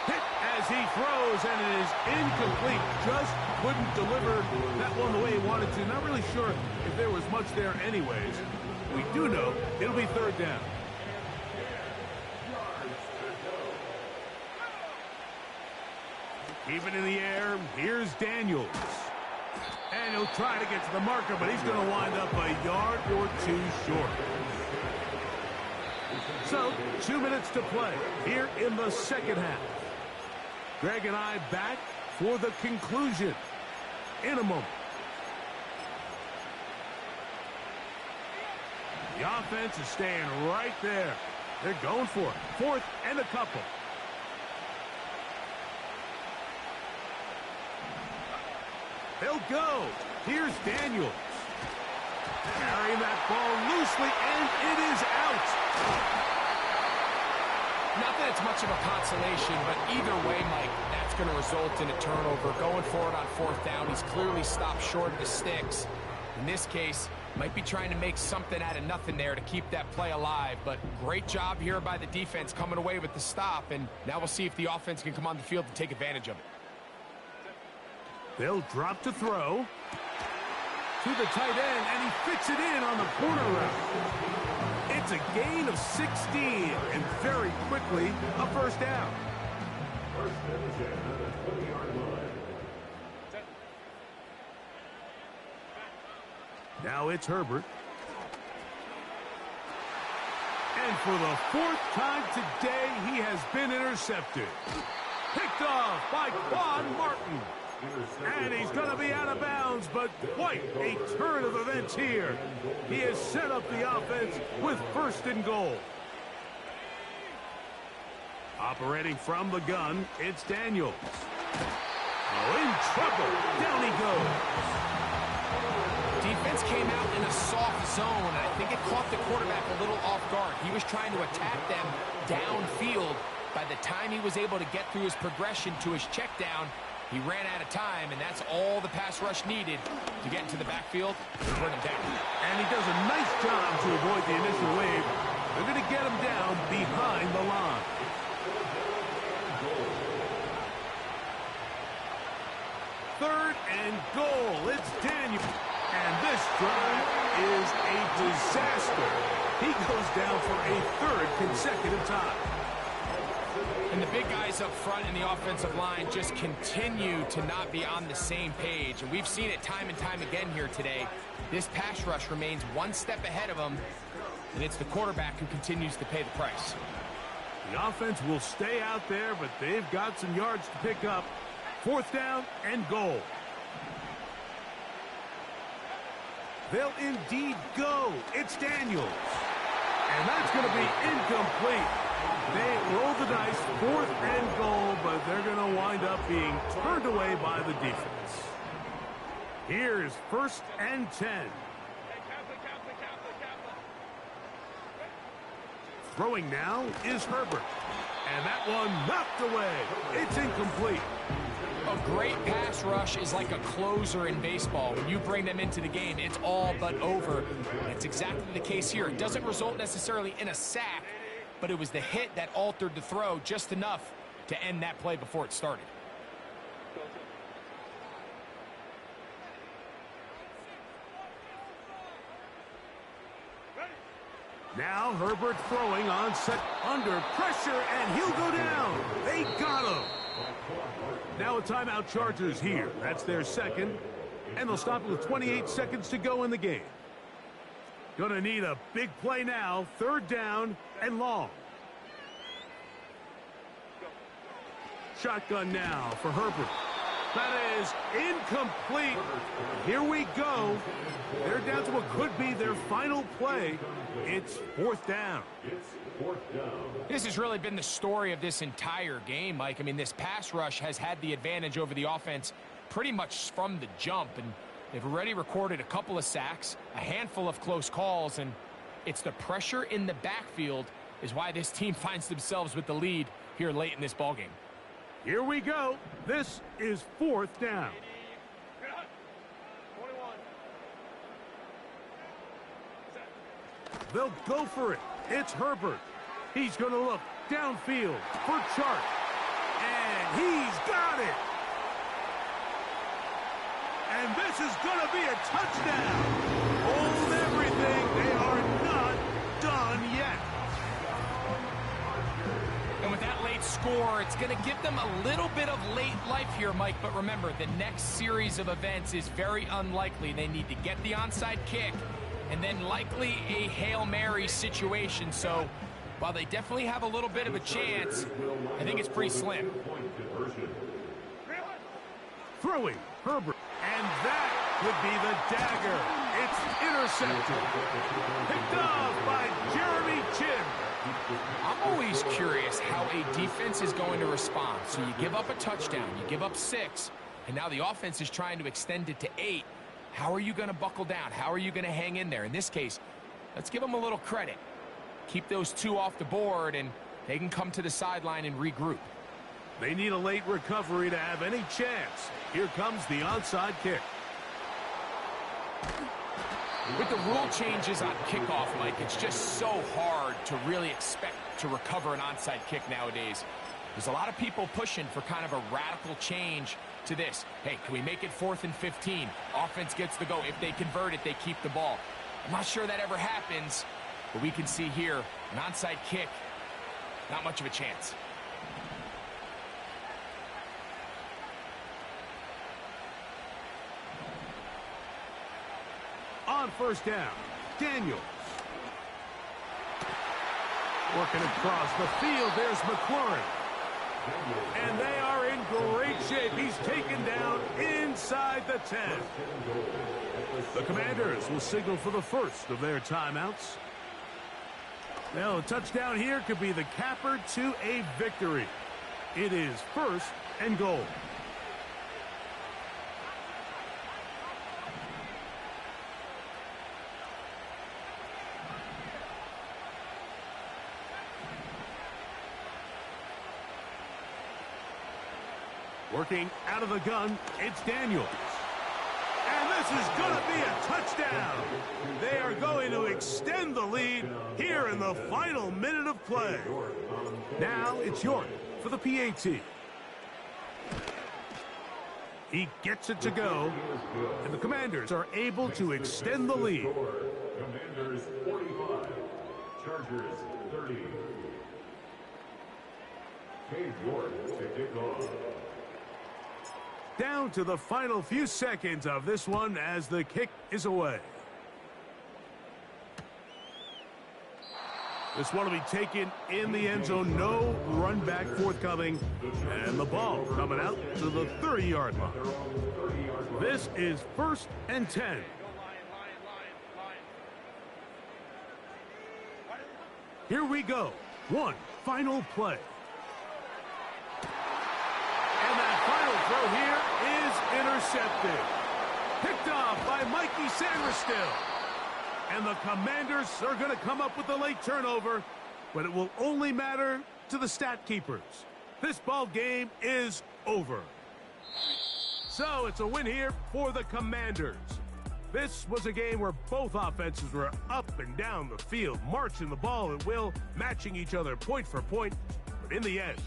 Hit as he throws, and it is incomplete. Just couldn't deliver that one the way he wanted to. Not really sure if there was much there anyways. We do know it'll be third down. Keep it in the air. Here's Daniels. And he'll try to get to the marker, but he's going to wind up a yard or two short. So, 2 minutes to play here in the second half. Greg and I back for the conclusion in a moment. The offense is staying right there. They're going for it. Fourth and a couple. They'll go. Here's Daniels. Carrying that ball loosely, and it is out. Not that it's much of a consolation, but either way, Mike, that's going to result in a turnover. Going forward on fourth down, he's clearly stopped short of the sticks. In this case, might be trying to make something out of nothing there to keep that play alive, but great job here by the defense coming away with the stop, and now we'll see if the offense can come on the field and take advantage of it. They'll drop to throw to the tight end, and he fits it in on the corner route. It's a gain of 16, and very quickly, a first down. First and 10 at the 20-yard line. Now it's Herbert. And for the fourth time today, he has been intercepted. Picked off by Quan Martin. And he's going to be out of bounds, but quite a turn of events here. He has set up the offense with first and goal. Operating from the gun, it's Daniels. Oh, in trouble. Down he goes. Defense came out in a soft zone, and I think it caught the quarterback a little off guard. He was trying to attack them downfield. By the time he was able to get through his progression to his check down, he ran out of time, and that's all the pass rush needed to get into the backfield and bring him down. And he does a nice job to avoid the initial wave. They're going to get him down behind the line. Third and goal. It's Daniel. And this drive is a disaster. He goes down for a third consecutive time. And the big guys up front in the offensive line just continue to not be on the same page. And we've seen it time and time again here today. This pass rush remains one step ahead of them, and it's the quarterback who continues to pay the price. The offense will stay out there, but they've got some yards to pick up. Fourth down and goal. They'll indeed go. It's Daniels. And that's going to be incomplete. They roll the dice, fourth and goal, but they're going to wind up being turned away by the defense. Here's first and 10. Throwing now is Herbert. And that one knocked away. It's incomplete. A great pass rush is like a closer in baseball. When you bring them into the game, it's all but over. That's exactly the case here. It doesn't result necessarily in a sack, but it was the hit that altered the throw just enough to end that play before it started. Now Herbert throwing on set under pressure, and he'll go down. They got him. Now a timeout Chargers here. That's their second. And they'll stop with 28 seconds to go in the game. Gonna need a big play now. Third down and long. Shotgun now for Herbert. That is incomplete. Here we go. They're down to what could be their final play. It's fourth down. This has really been the story of this entire game, Mike. I mean, this pass rush has had the advantage over the offense pretty much from the jump, and they've already recorded a couple of sacks, a handful of close calls, and it's the pressure in the backfield is why this team finds themselves with the lead here late in this ballgame. Here we go. This is fourth down. They'll go for it. It's Herbert. He's going to look downfield for Chark. And he's got it. And this is going to be a touchdown. Hold everything. They are not done yet. And with that late score, it's going to give them a little bit of late life here, Mike. But remember, the next series of events is very unlikely. They need to get the onside kick and then likely a Hail Mary situation. So while they definitely have a little bit of a chance, I think it's pretty slim. Throwing, Herbert. And that would be the dagger. It's intercepted. Picked off by Jeremy Chin. I'm always curious how a defense is going to respond. So you give up a touchdown, you give up 6, and now the offense is trying to extend it to 8. How are you going to buckle down? How are you going to hang in there? In this case, let's give them a little credit. Keep those 2 off the board, and they can come to the sideline and regroup. They need a late recovery to have any chance. Here comes the onside kick. With the rule changes on kickoff, Mike, it's just so hard to really expect to recover an onside kick nowadays. There's a lot of people pushing for kind of a radical change to this. Hey, can we make it 4th and 15? Offense gets the go. If they convert it, they keep the ball. I'm not sure that ever happens, but we can see here an onside kick, not much of a chance. On first down, Daniels. Working across the field, there's McLaurin. And they are in great shape. He's taken down inside the 10. The Commanders will signal for the first of their timeouts. Now, a touchdown here could be the capper to a victory. It is 1st and goal. Working out of the gun, it's Daniels. And this is going to be a touchdown. They are going to extend the lead here in the final minute of play. Now it's York for the PAT. He gets it to go, and the Commanders are able to extend the lead. Commanders 45, Chargers 30. Cade York to kick off. Down to the final few seconds of this one as the kick is away. This one will be taken in the end zone. No run back forthcoming. And the ball coming out to the 30-yard line. This is 1st and 10. Here we go. One final play. And that final throw here is intercepted. Picked off by Mikey Sanderstill. And the Commanders are going to come up with a late turnover, but it will only matter to the stat keepers. This ball game is over. So it's a win here for the Commanders. This was a game where both offenses were up and down the field, marching the ball at will, matching each other point for point. But in the end,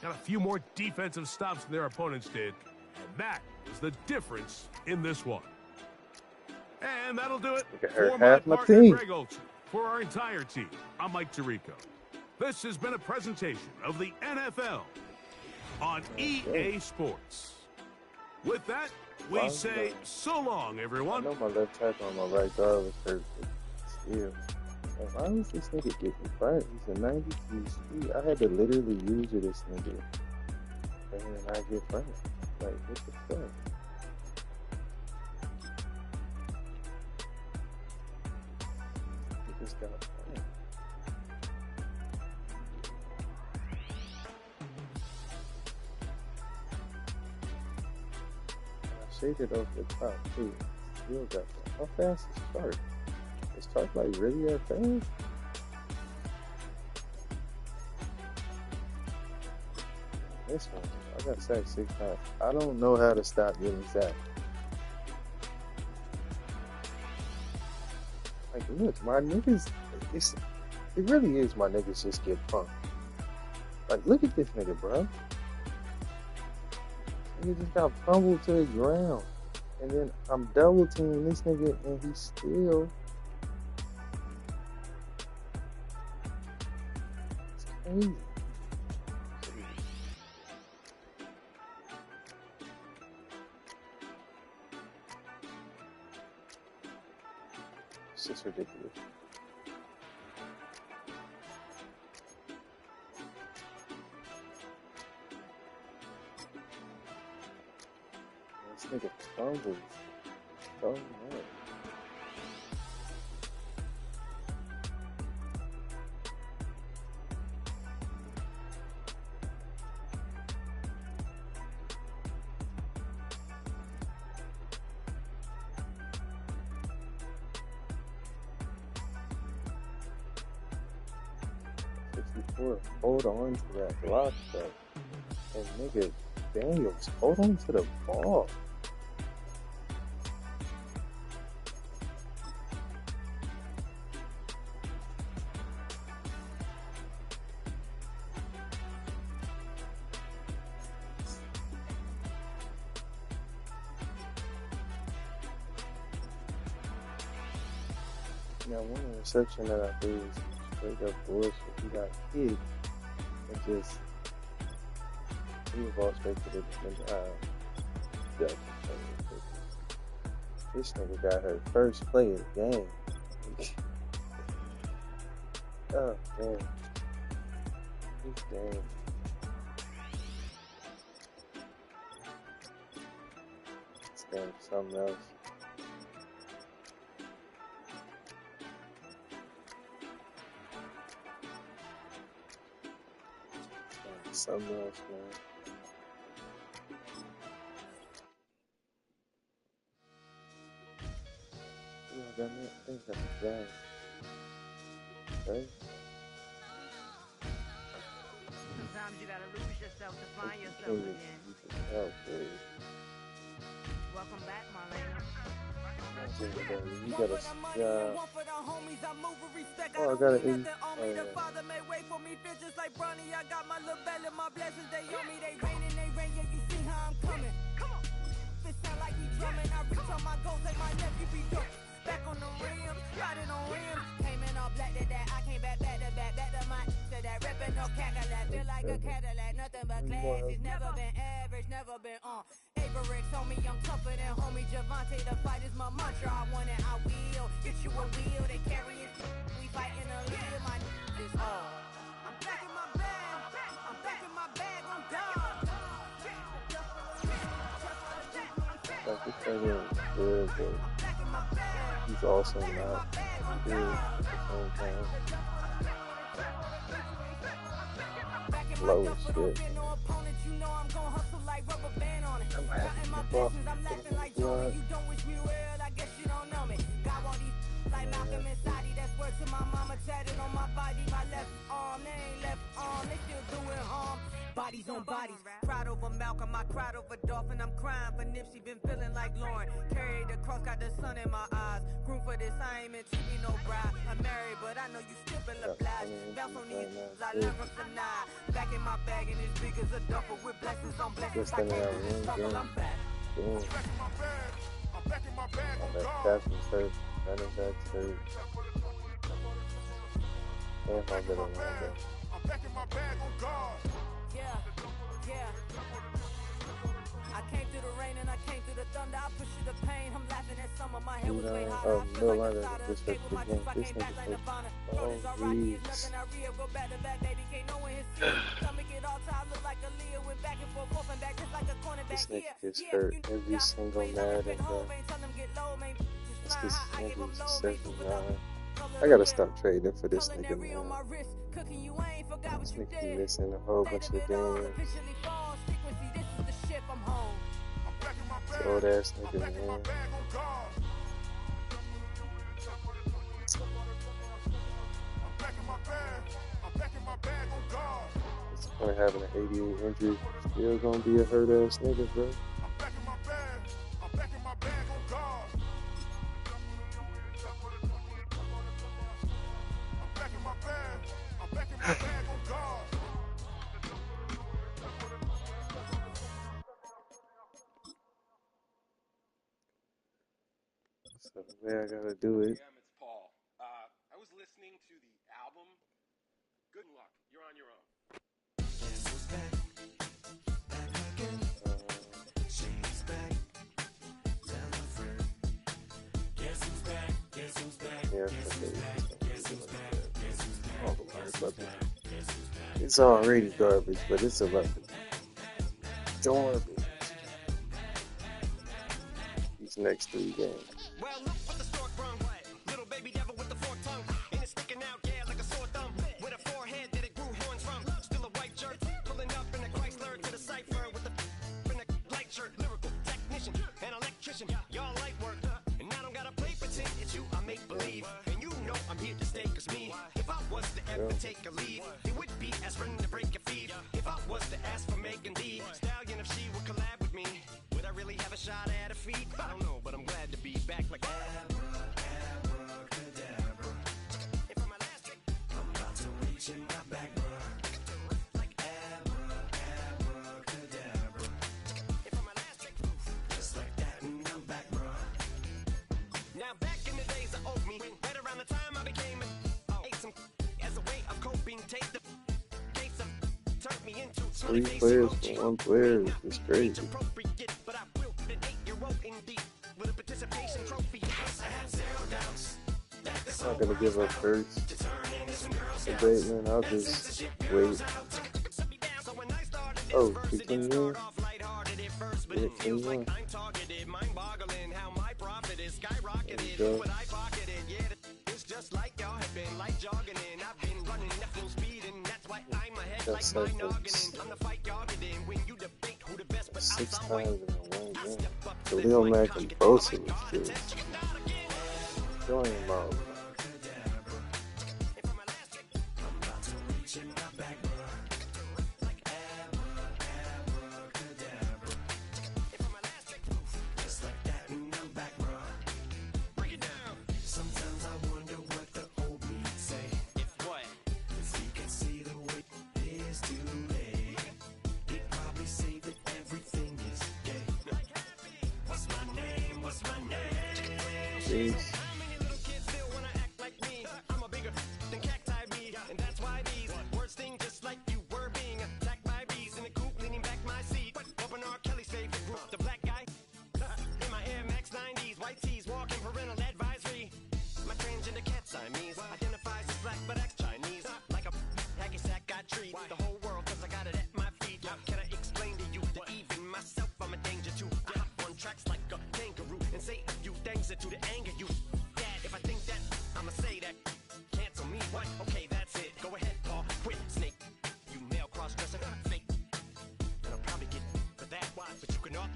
got a few more defensive stops than their opponents did. And that is the difference in this one. And that'll do it for my partner, Greg Olson. For our entire team, I'm Mike Tirico. This has been a presentation of the NFL on EA Sports. With that, we say so long, everyone. I know my left tackle on my right guard was hurt, but still. Like, why was this nigga getting fired? He's a 90 I had to literally use this nigga. And then I get fired. Like, what the fuck? He just got fired. I shaded over the top, too. Still got that. How fast is Stark? Is Stark, like, really that fast? This one, I got sacked 6 times. I don't know how to stop getting sacked. Like, look, my niggas, It really is my niggas just get punked. Like, look at this nigga, bro. He just got fumbled to the ground. And then I'm double teaming this nigga and he's still. It's crazy. It's just ridiculous. This nigga fumbles so much. Hold on to that block stuff. And nigga, Daniels, hold on to the ball. Now, one interception that I do is straight up bullshit. He got hit and just he was all straight to the this nigga got her first play of the game. Oh man, this game. This game is something else. Something else, man. I got that. I think that's a game. Okay. Sometimes you gotta lose yourself to find yourself again. Okay. Welcome back, Marlena. You gotta, oh, I got an 80. I got my little belly, my blessings, they on me, they rain, yeah, you see how I'm coming. Come on. This sound like we drumming, I reach on my goals, like my nephew be dope. Back on the rim, riding on rims. Came in all black to that, I came back to my, to that ripping no Cadillac. Feel like a Cadillac, nothing but class. It's never been average, never been on. Average told me I'm tougher than homie Javante. The fight is my mantra, I want it, I will. Get you a wheel, they carry it. We fighting a lead, my is all. I'm back in my bag, I'm back in my bag, on God. Like, this nigga is good, but he's also not good at the same time. Low as shit. I'm having the ball. Bodies on bodies, cried over Malcolm, I cried over Dolphin, I'm crying for Nipsey, been feeling like Lauren, carried the cross, got the sun in my eyes, grew for this, I ain't meant to be no bride, I'm married, but I know you still feel obliged, bounce on these, I learned from Sanaa, back in my bag and as big as a duffel, with blessings on blessings, I can't do this struggle, I'm back. I'm back in my bag, on God. Captain's hurt, running back's hurt, and my middle linebacker. I'm back in my bag, on God. Yeah. I came through the rain and I came through the thunder. I push through the pain. I'm laughing at some of my head was way higher. I feel like a side of escape with my truth. I came back like Nirvana. Thought it's alright, he's nothing I real. Go back to back, baby. Can't know when his stomach get all tired. Look like a Leo. Went back and forth and back just like a cornerback. This nigga gets hurt every single Madden, bro. It's this nigga's second round. I gotta stop trading for this nigga, man. This nigga be missing a whole bunch of games. Old ass nigga, man. It's gonna have an 88 injury. Still gonna be a hurt ass nigga, bro. the way I gotta do it. It's Paul. I was listening to the album. Good luck. You're on your own. She's back. Tell a friend. Guess who's back? Guess who's back? Yeah, Guess who's back? Guess who's back? Guess who's back? all the words, Guess but who's back? Guess who's back? it's already garbage, but it's a lot garbage. These next 3 games. Well, look what the stork brung. Little baby devil with the forked tongue. And it's sticking out, yeah, like a sore thumb. With a forehead that it grew horns from. Still a white shirt. Pulling up in a Chrysler to the cipher with the in a light shirt. Lyrical technician and electrician. Y'all light work. And I don't gotta play pretend. It's you I make believe. And you know I'm here to stay, cause me, if I was to ever take a leave, it would be aspirin to break your feet. If I was to ask for Megan D Stallion, if she would collab with me, would I really have a shot at her feet? I don't know, but I'm glad to be back like abracadabra. And for my last trick, I'm about to reach in my back, like abracadabra. And for my last trick, just like that, and I'm back, bro. Now back in the days of old me, right around the time I became ate some as a way of coping. Take the gates of turned me into 3 players for 1 player is crazy. but I will an 8-year-old indeed with a participation trophy. I have 0 doubts. I'm not gonna give up first debate, man. I'll just wait. Oh, continue. Yeah, continue. I'm targeted, mind-boggling how my profit is skyrocketed. There you go. What I pocketed, yeah, it's just like y'all have been like jogging in. I've been running at full speed, and that's why I'm ahead That's like like my noggin. I'm the fight jogging in when you debate who the best, but 6 I'm some way. times in one game. Khalil Mack and Bosa was just joining mode. Sometimes I wonder what the old me say. If what? If he could see the way it is today, he'd probably say that everything is gay. What's my name? What's my name? Jeez. How many little kids still wanna act like me? I'm a bigger than cacti me, and that's why these words sting just like you were being attacked by bees in the coop, leaning back my seat. Open R. Kelly's favorite group, the black guy. In my Air Max 90s, white tees, walking parental advisory. My transgender cat Siamese identifies as black but acts Chinese. Like a hacky sack I treat the whole world cause I got it at my feet. Can I explain to you that even myself I'm a danger to? I hop on tracks like a kangaroo and say a few things to the anger you. Dad, if I think that, I'ma say that. Cancel me, what? Okay, that's it. Go ahead, Paul. Quit, snake. You male cross-dresser, fake. And I'll probably get for that, but you can all.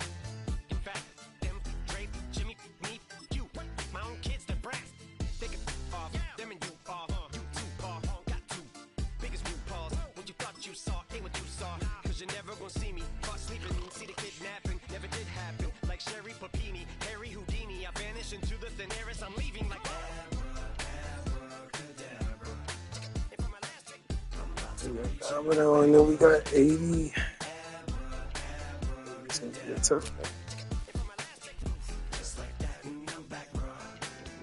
In fact, them, Dre, Jimmy, me, you. My own kids, they're brass. They can off, them and you off. You too, Paul, got two biggest blue paws. What you thought you saw ain't what you saw. Cause you're never gonna see me caught sleeping. See the kidnapping, never did happen. Like Sherry Papini, Harry Houdini. I vanish into the thin air as I'm leaving like But I only know we got 80. It's gonna be a tough one.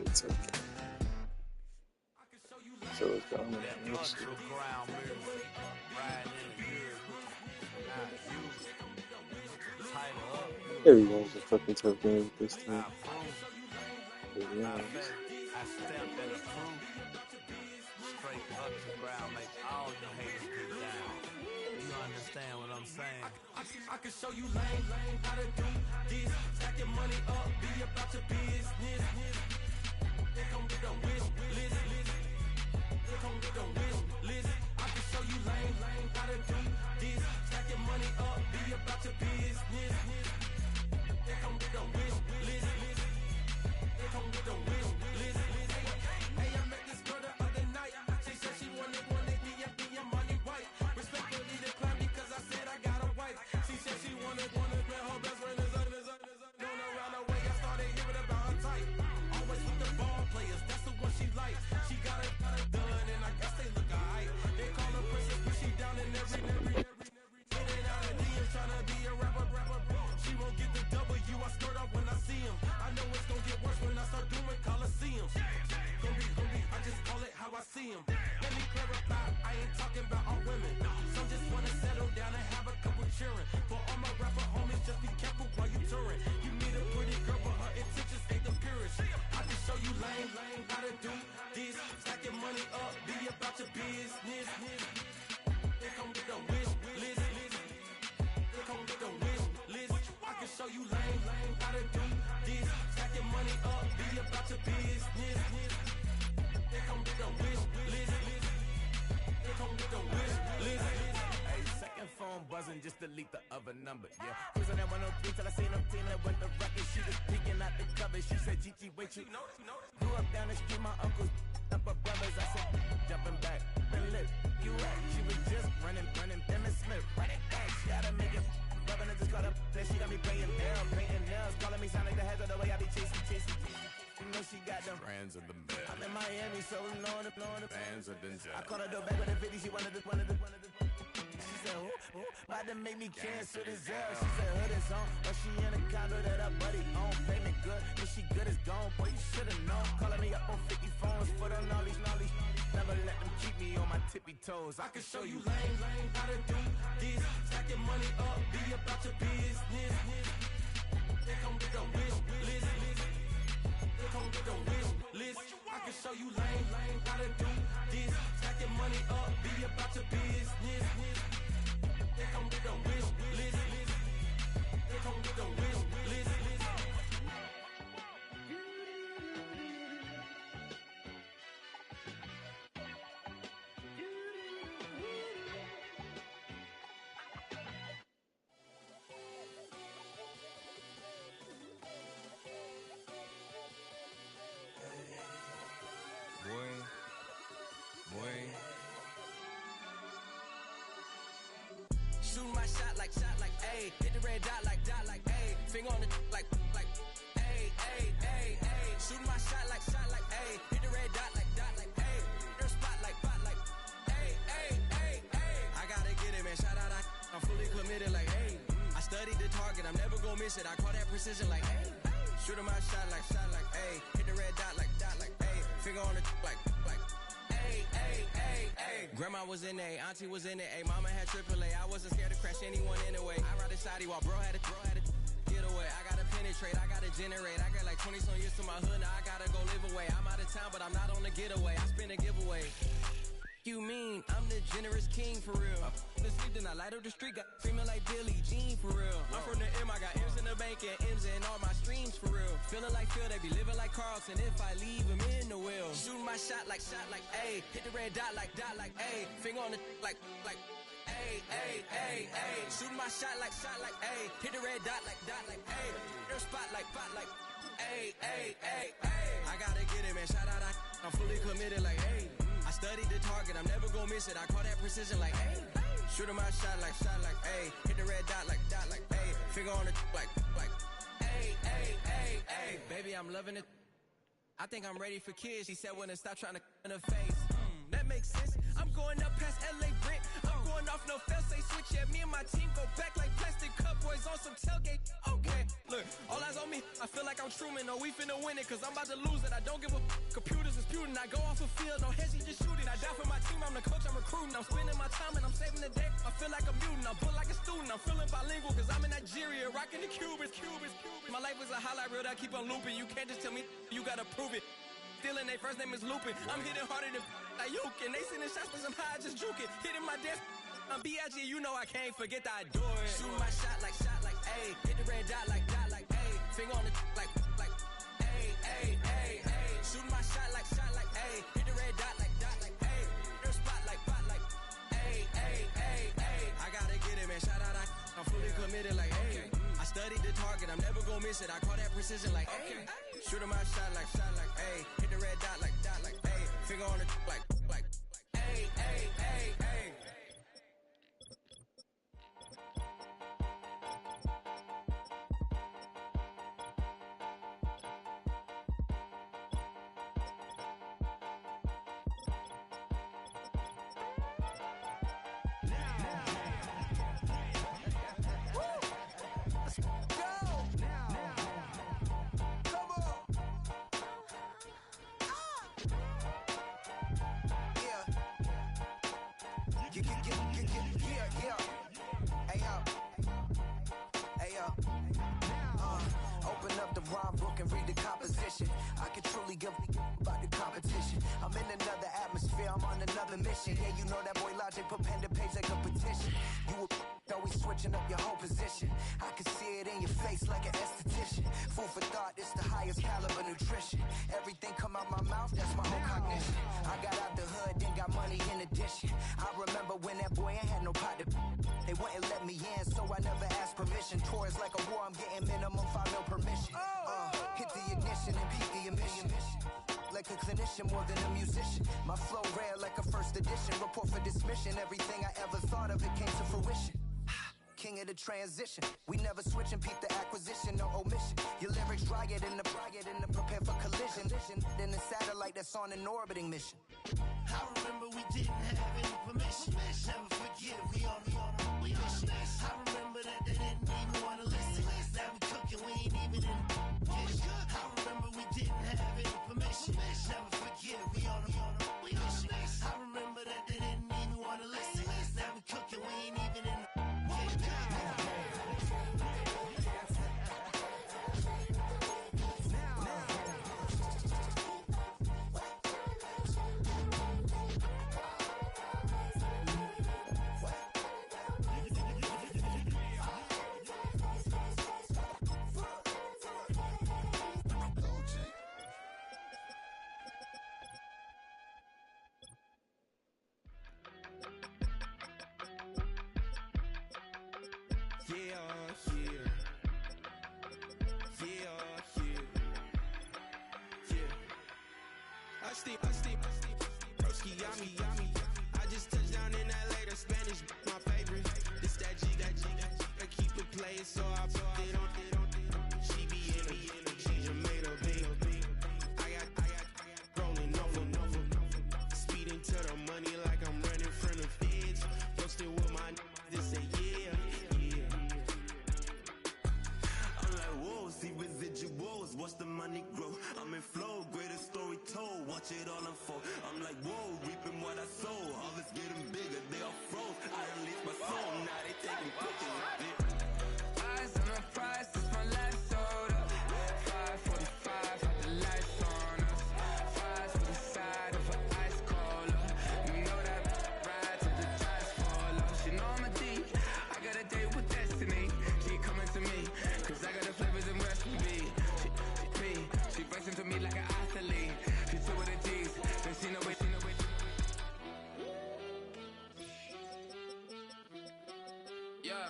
It's okay. So it's down next year. Every game's a fucking tough game with this team. To be honest. I stepped at a fruit, straight up to the ground, make all your haters get down. You understand what I'm saying? I can show you lame, how to do this. Stack your money up, be about your business. They come with the wish list. They come with the wish list. I can show you lame, how to do this. Stack your money up, be about your business. They come with the wish list. They come with the wish list. Hey, I met this girl the other night. She said she wanted me and being money white. Respectfully declined because I said I got a wife. She said she wanted man, her best friend is going around the way. I started hearing about her type. Always with the ball players, that's the one she likes. She got it done, and I guess they look alright. They about your business. They come get the wish list. They come get the wish list. Hey, second phone buzzing, just delete the other number, yeah. Cruising at 103 till I seen them teen that went the ruckus. She was peeking out the cover. She said, Gigi, wait, you know. Grew up down the street, my uncles up her brothers. I said, jumping back, been lit. You at? She was just running, Emmett Smith, running back. She gotta make it. Rubbing it, just caught up. Then she got me playing nails, painting nails. Calling me sound like the heads of the way I be chasing. You know she got them Brands of the mail. I'm in Miami, so knowing the Fans of Denzel. I called her door back with a 50, she wanted the. She said, oh, about to make me cancel this L. She said, hood is on, but she in a condo that her buddy own. Payment good, if she good is gone, boy, you should've known. Calling me up on 50 phones, foot on all these. Never let them keep me on my tippy toes. I can show you lame, how to do this. Stack your money up, be about your business. They come get the wish list. They come get the wish list. I can show you lame, how to do this. Stack your money up, be about your business. They come get the wish list. They come get the wish list. Shoot my shot like, ayy. Hit the red dot like, ayy. Finger on the like, ayy, ayy, ayy, ayy. Shoot my shot like, ayy. Hit the red dot like, ayy. Their spot like, ayy, ayy, ayy, ayy. I gotta get it, man. Shout out, I'm fully committed like, ayy. I studied the target, I'm never gonna miss it. I call that precision like, ayy. Shooting my shot like, ayy. Hit the red dot like, ayy. Finger on the like, ayy, ayy, ayy, ayy. Grandma was in A, auntie was in it, ayy. Mama had AAA, I wasn't scared to crash anyone anyway. I ride a shoddy while bro had to get away. I gotta penetrate, I gotta generate. I got like 20 some years to my hood, now I gotta go live away. I'm out of town, but I'm not on the getaway. I spend a giveaway. You mean I'm the generous king for real? The sleep, then I light up the street, got screaming like Billie Jean for real. I'm from the M, I got M's in the bank and M's in all my streams for real. Feeling like Phil, they be living like Carlson if I leave him in the wheel. Shooting my shot like, ayy. Hit the red dot like, ayy. Finger on the like, ayy, ayy, ayy, ayy. Shooting my shot like, ayy. Hit the red dot like, ayy. Their spot like, ayy, ayy, ayy, ayy. I gotta get it, man. Shout out, I'm fully committed like, ayy. I studied the target, I'm never gonna miss it. I call that precision like, ayy. Shooting my shot like, ayy. Hit the red dot like, ayy. Finger on the like, ayy, ayy, ayy, ayy. Baby, I'm loving it. I think I'm ready for kids. She said when to stop trying to in her face. That makes sense. I'm going up past LA Brent. I'm going off no fail, say switch. Yeah, me and my team go back like plastic cup boys on some tailgate. Okay, look, all eyes on me. I feel like I'm Truman. No, we finna win it, cause I'm about to lose it. I don't give a computers disputing. I go off the field, no heads, just shooting. I die for my team, I'm the coach, I'm recruiting. I'm spending my time and I'm saving the day. I feel like a mutant, I'm built like a student. I'm feeling bilingual, cause I'm in Nigeria, rocking the Cubans. My life is a highlight reel that I keep on looping. You can't just tell me, you gotta prove it. Stealing, they first name is Lupin. I'm hitting harder than Ayuk, and they sending shots for some high, just juke it. Hitting my desk, I'm B.I.G., you know I can't forget that I do it. Shooting my shot like, ayy. Hit the red dot like, ayy. Finger on the like, ayy, ayy, ayy, ayy. Shooting my shot like, ayy. Hit the red dot like, ayy. Their spot like, ayy, ayy, ayy, ayy. I gotta get it, man. Shout out, I'm fully committed like, ayy. I studied the target, I'm never gonna miss it. I call that precision like, ayy. Shooting my shot like, ayy. Hit the red dot like, ayy. Finger on the like, ayy, ayy, ayy, ayy. Open up the rhyme book and read the composition. I can truly give about the competition. I'm in another atmosphere, I'm on another mission. Yeah, you know that boy Logic put pen to page like a petition. You always switching up your whole position. I can see it in your face like an esthetician. Food for thought, it's the highest caliber nutrition. Everything come out my mouth, that's my own cognition. I got out the hood, then got money in addition. I remember when that boy ain't had no pot to. They wouldn't let me in, so I never asked permission. Tours like a war, I'm getting minimum 5 mil permission. Hit the ignition and beat the emission. Like a clinician more than a musician. My flow rare like a first edition. Report for dismission. Everything I ever thought of, it came to fruition. King of the transition. We never switch and peep the acquisition, no omission. Your lyrics dry it in the prepare for collision. Then the satellite that's on an orbiting mission. I remember we didn't have any permission. Never forget, we on mission. I remember that they didn't even want to listen. Now we cooking, we ain't even in kitchen. I remember we didn't have any permission. Never forget, we on mission. I remember that they didn't even want to listen. Now we cooking, we ain't even in I just touched down in LA, the Spanish, my favorite. This that G, I keep it playing, so I put it on. She be in me, she just made a beat. I got rolling over, speeding to the money like I'm running from the feds. Posted with my this say yeah. I'm like, whoa, see residuals, watch the money grow. I'm in flow, greatest story told, watch it all unfold. I'm like, whoa, reaping what I sow. Harvest getting bigger, they all froze. I unleashed my soul, now they taking pictures of it. Eyes on the prize, this my life sold up. 5:45, had the lights on us. Fries for the side of an ice cola. You know that ride till the tires fall off. She know I'm a D, I got a date with destiny. She coming to me, cause I got the flavors and recipe. She breaks into me like an athlete. She took with the G's, then she know it. Yeah.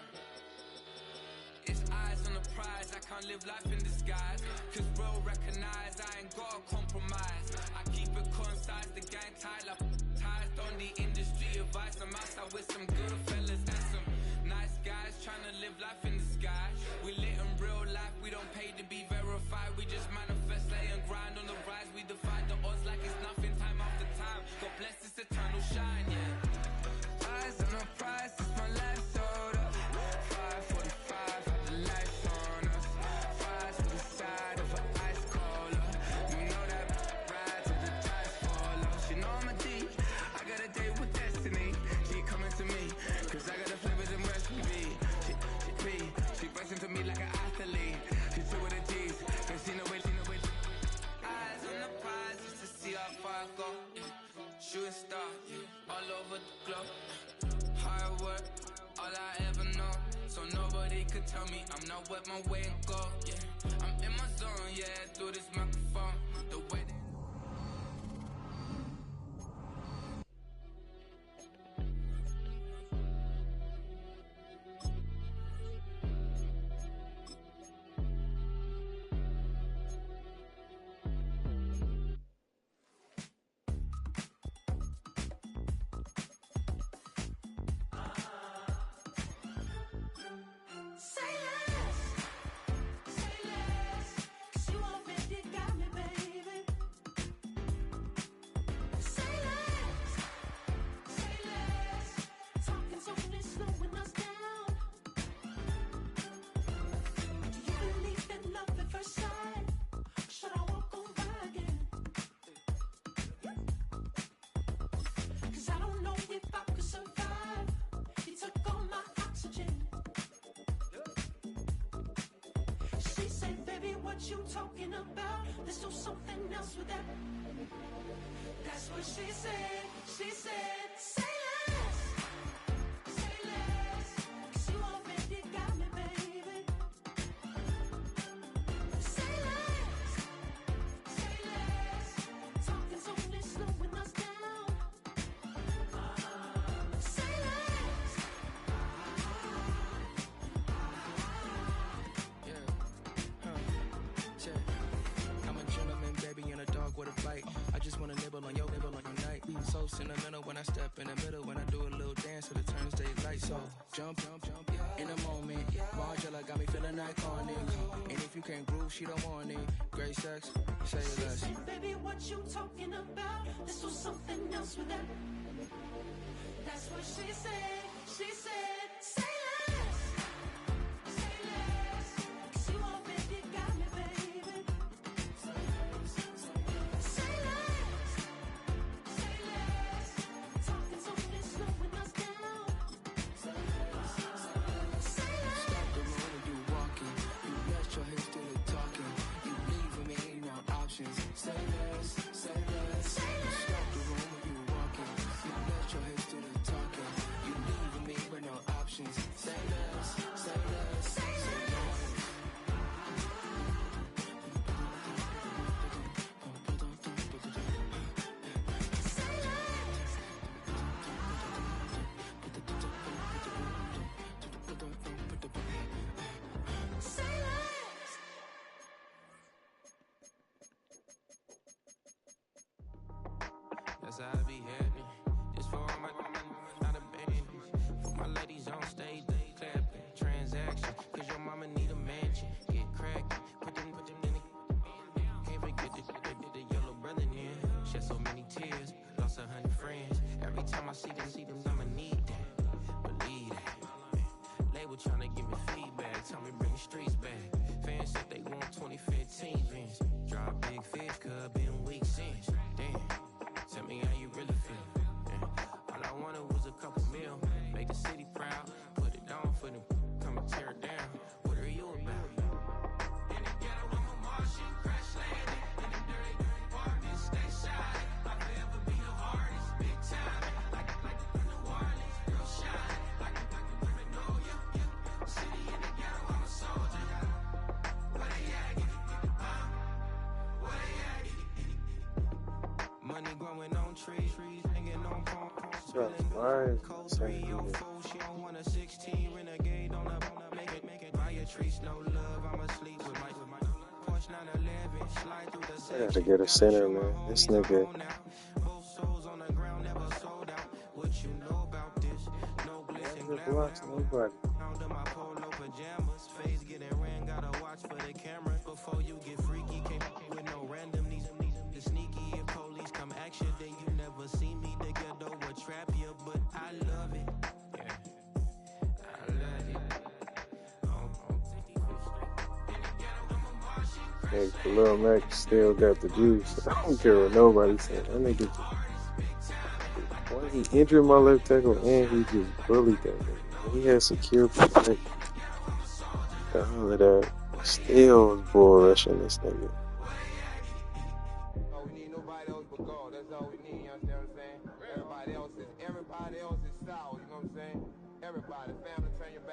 It's eyes on the prize, I can't live life in disguise. Cause bro recognize I ain't gotta compromise. I keep it concise, the gang tight like ties. On the industry advice, I'm outside with some good fellas and some nice guys trying to live life in disguise. We lit in real life, we don't pay to be verified. We just manifest, lay and grind on the rise. We defy the odds like it's nothing, time after time. God bless this eternal shine, yeah. Eyes on the prize, it's my life sold up. 5:45, had the lights on us. Fries for the side of an ice cola. You know that ride till the tires fall off. She know I'm a D, I got a date with destiny. She coming to me, cause I got the flavors and recipe. She breaks into me like an athlete. She took with the G's, then she know it. Eyes on the prize just to see how far I go. Shooting star, all over the globe. Hard work, all I ever know. So nobody could tell me I'm not where my way and go. Yeah, I'm in my zone, yeah, through this microphone. The way that you talking about? Let's do something else with that. That's what she said. She said, say less. Say less. 'Cause you up in the middle when I do a little dance with the turns they light. So jump, in a moment. Margella got me feeling iconic. And if you can't groove, she don't want it. Great sex, say less. Baby, what you talking about? This was something else with that. That's what she said. She said, say less. Say less. She won't make it, got me, baby. Say less. Say less. Talking so this slowing us down. Say less. Say less. Stop the room when you walking. You let your hips do the talking. You leaving me no options. Say less, say less. Stop the room when you walking. You let your hips do the talking. You leaving me with no options. Say less, say less, say less. That's how I be happening. Just for all my not abandoned. For my ladies on stage, they clapping. Transaction, cause your mama need a mansion. Get crackin', put them in the. Can't forget the yellow brother in. Shed so many tears, lost 100 friends. Every time I see them, I'ma need that. Believe that. Label tryna give me feedback, tell me bring the streets back. Fans said they want 2015 Vince. Drop big fish, cuz been weeks since. Damn. Tell me how you really feel. Yeah. All I wanted was a couple mil. Make the city proud. Put it on for them. Come and tear it down. What are you about? In the ghetto, I'm a Martian. Crash landing. In the dirty apartment. Stay shy. I'll forever be the hardest. Big time. Like New Orleans. Real shine. Like women know you. City in the ghetto, I'm a soldier. Where they at? Where they at? Money growing on trees, hanging on palm, spilling cold 304. She don't want a 16 renegade on a make it buy a trees, no love. I'm asleep with my Porsche 911, slide through the I gotta get a center, man. This nigga. Both souls on the ground, never sold out. What you know about this? No glitz and glamour. Under my polo pajamas, face getting ran, gotta watch for the cameras before you get freaky. Can't with no random these sneaky. If police come action, then you never see me. The ghetto will trap you, but I love it. Yeah, I love it. Hey, Khalil Mack still got the juice. I don't care what nobody said. That nigga just, he injured my left tackle and he just bullied that nigga. He had secure protect. All of that. Still was bull rushing this nigga.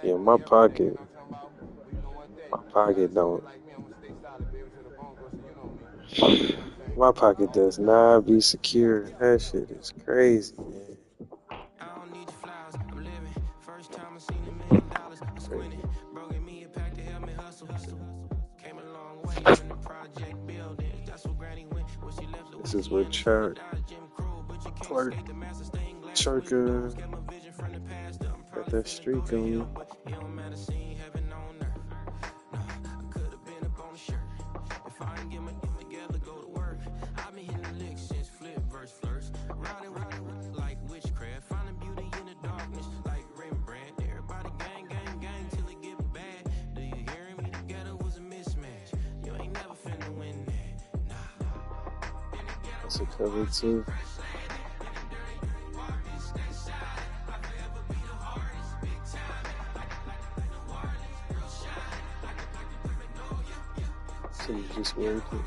Yeah, my pocket don't. My pocket does not be secure. That shit is crazy, man. I don't need your flowers. I'm living. First time I seen $1 million. I squinted. Broken me a pack to help me hustle. Came a long way from the project buildings. That's where Granny went. Where she left. This is where Clark got that streak on you. That's a cover too. So you just working.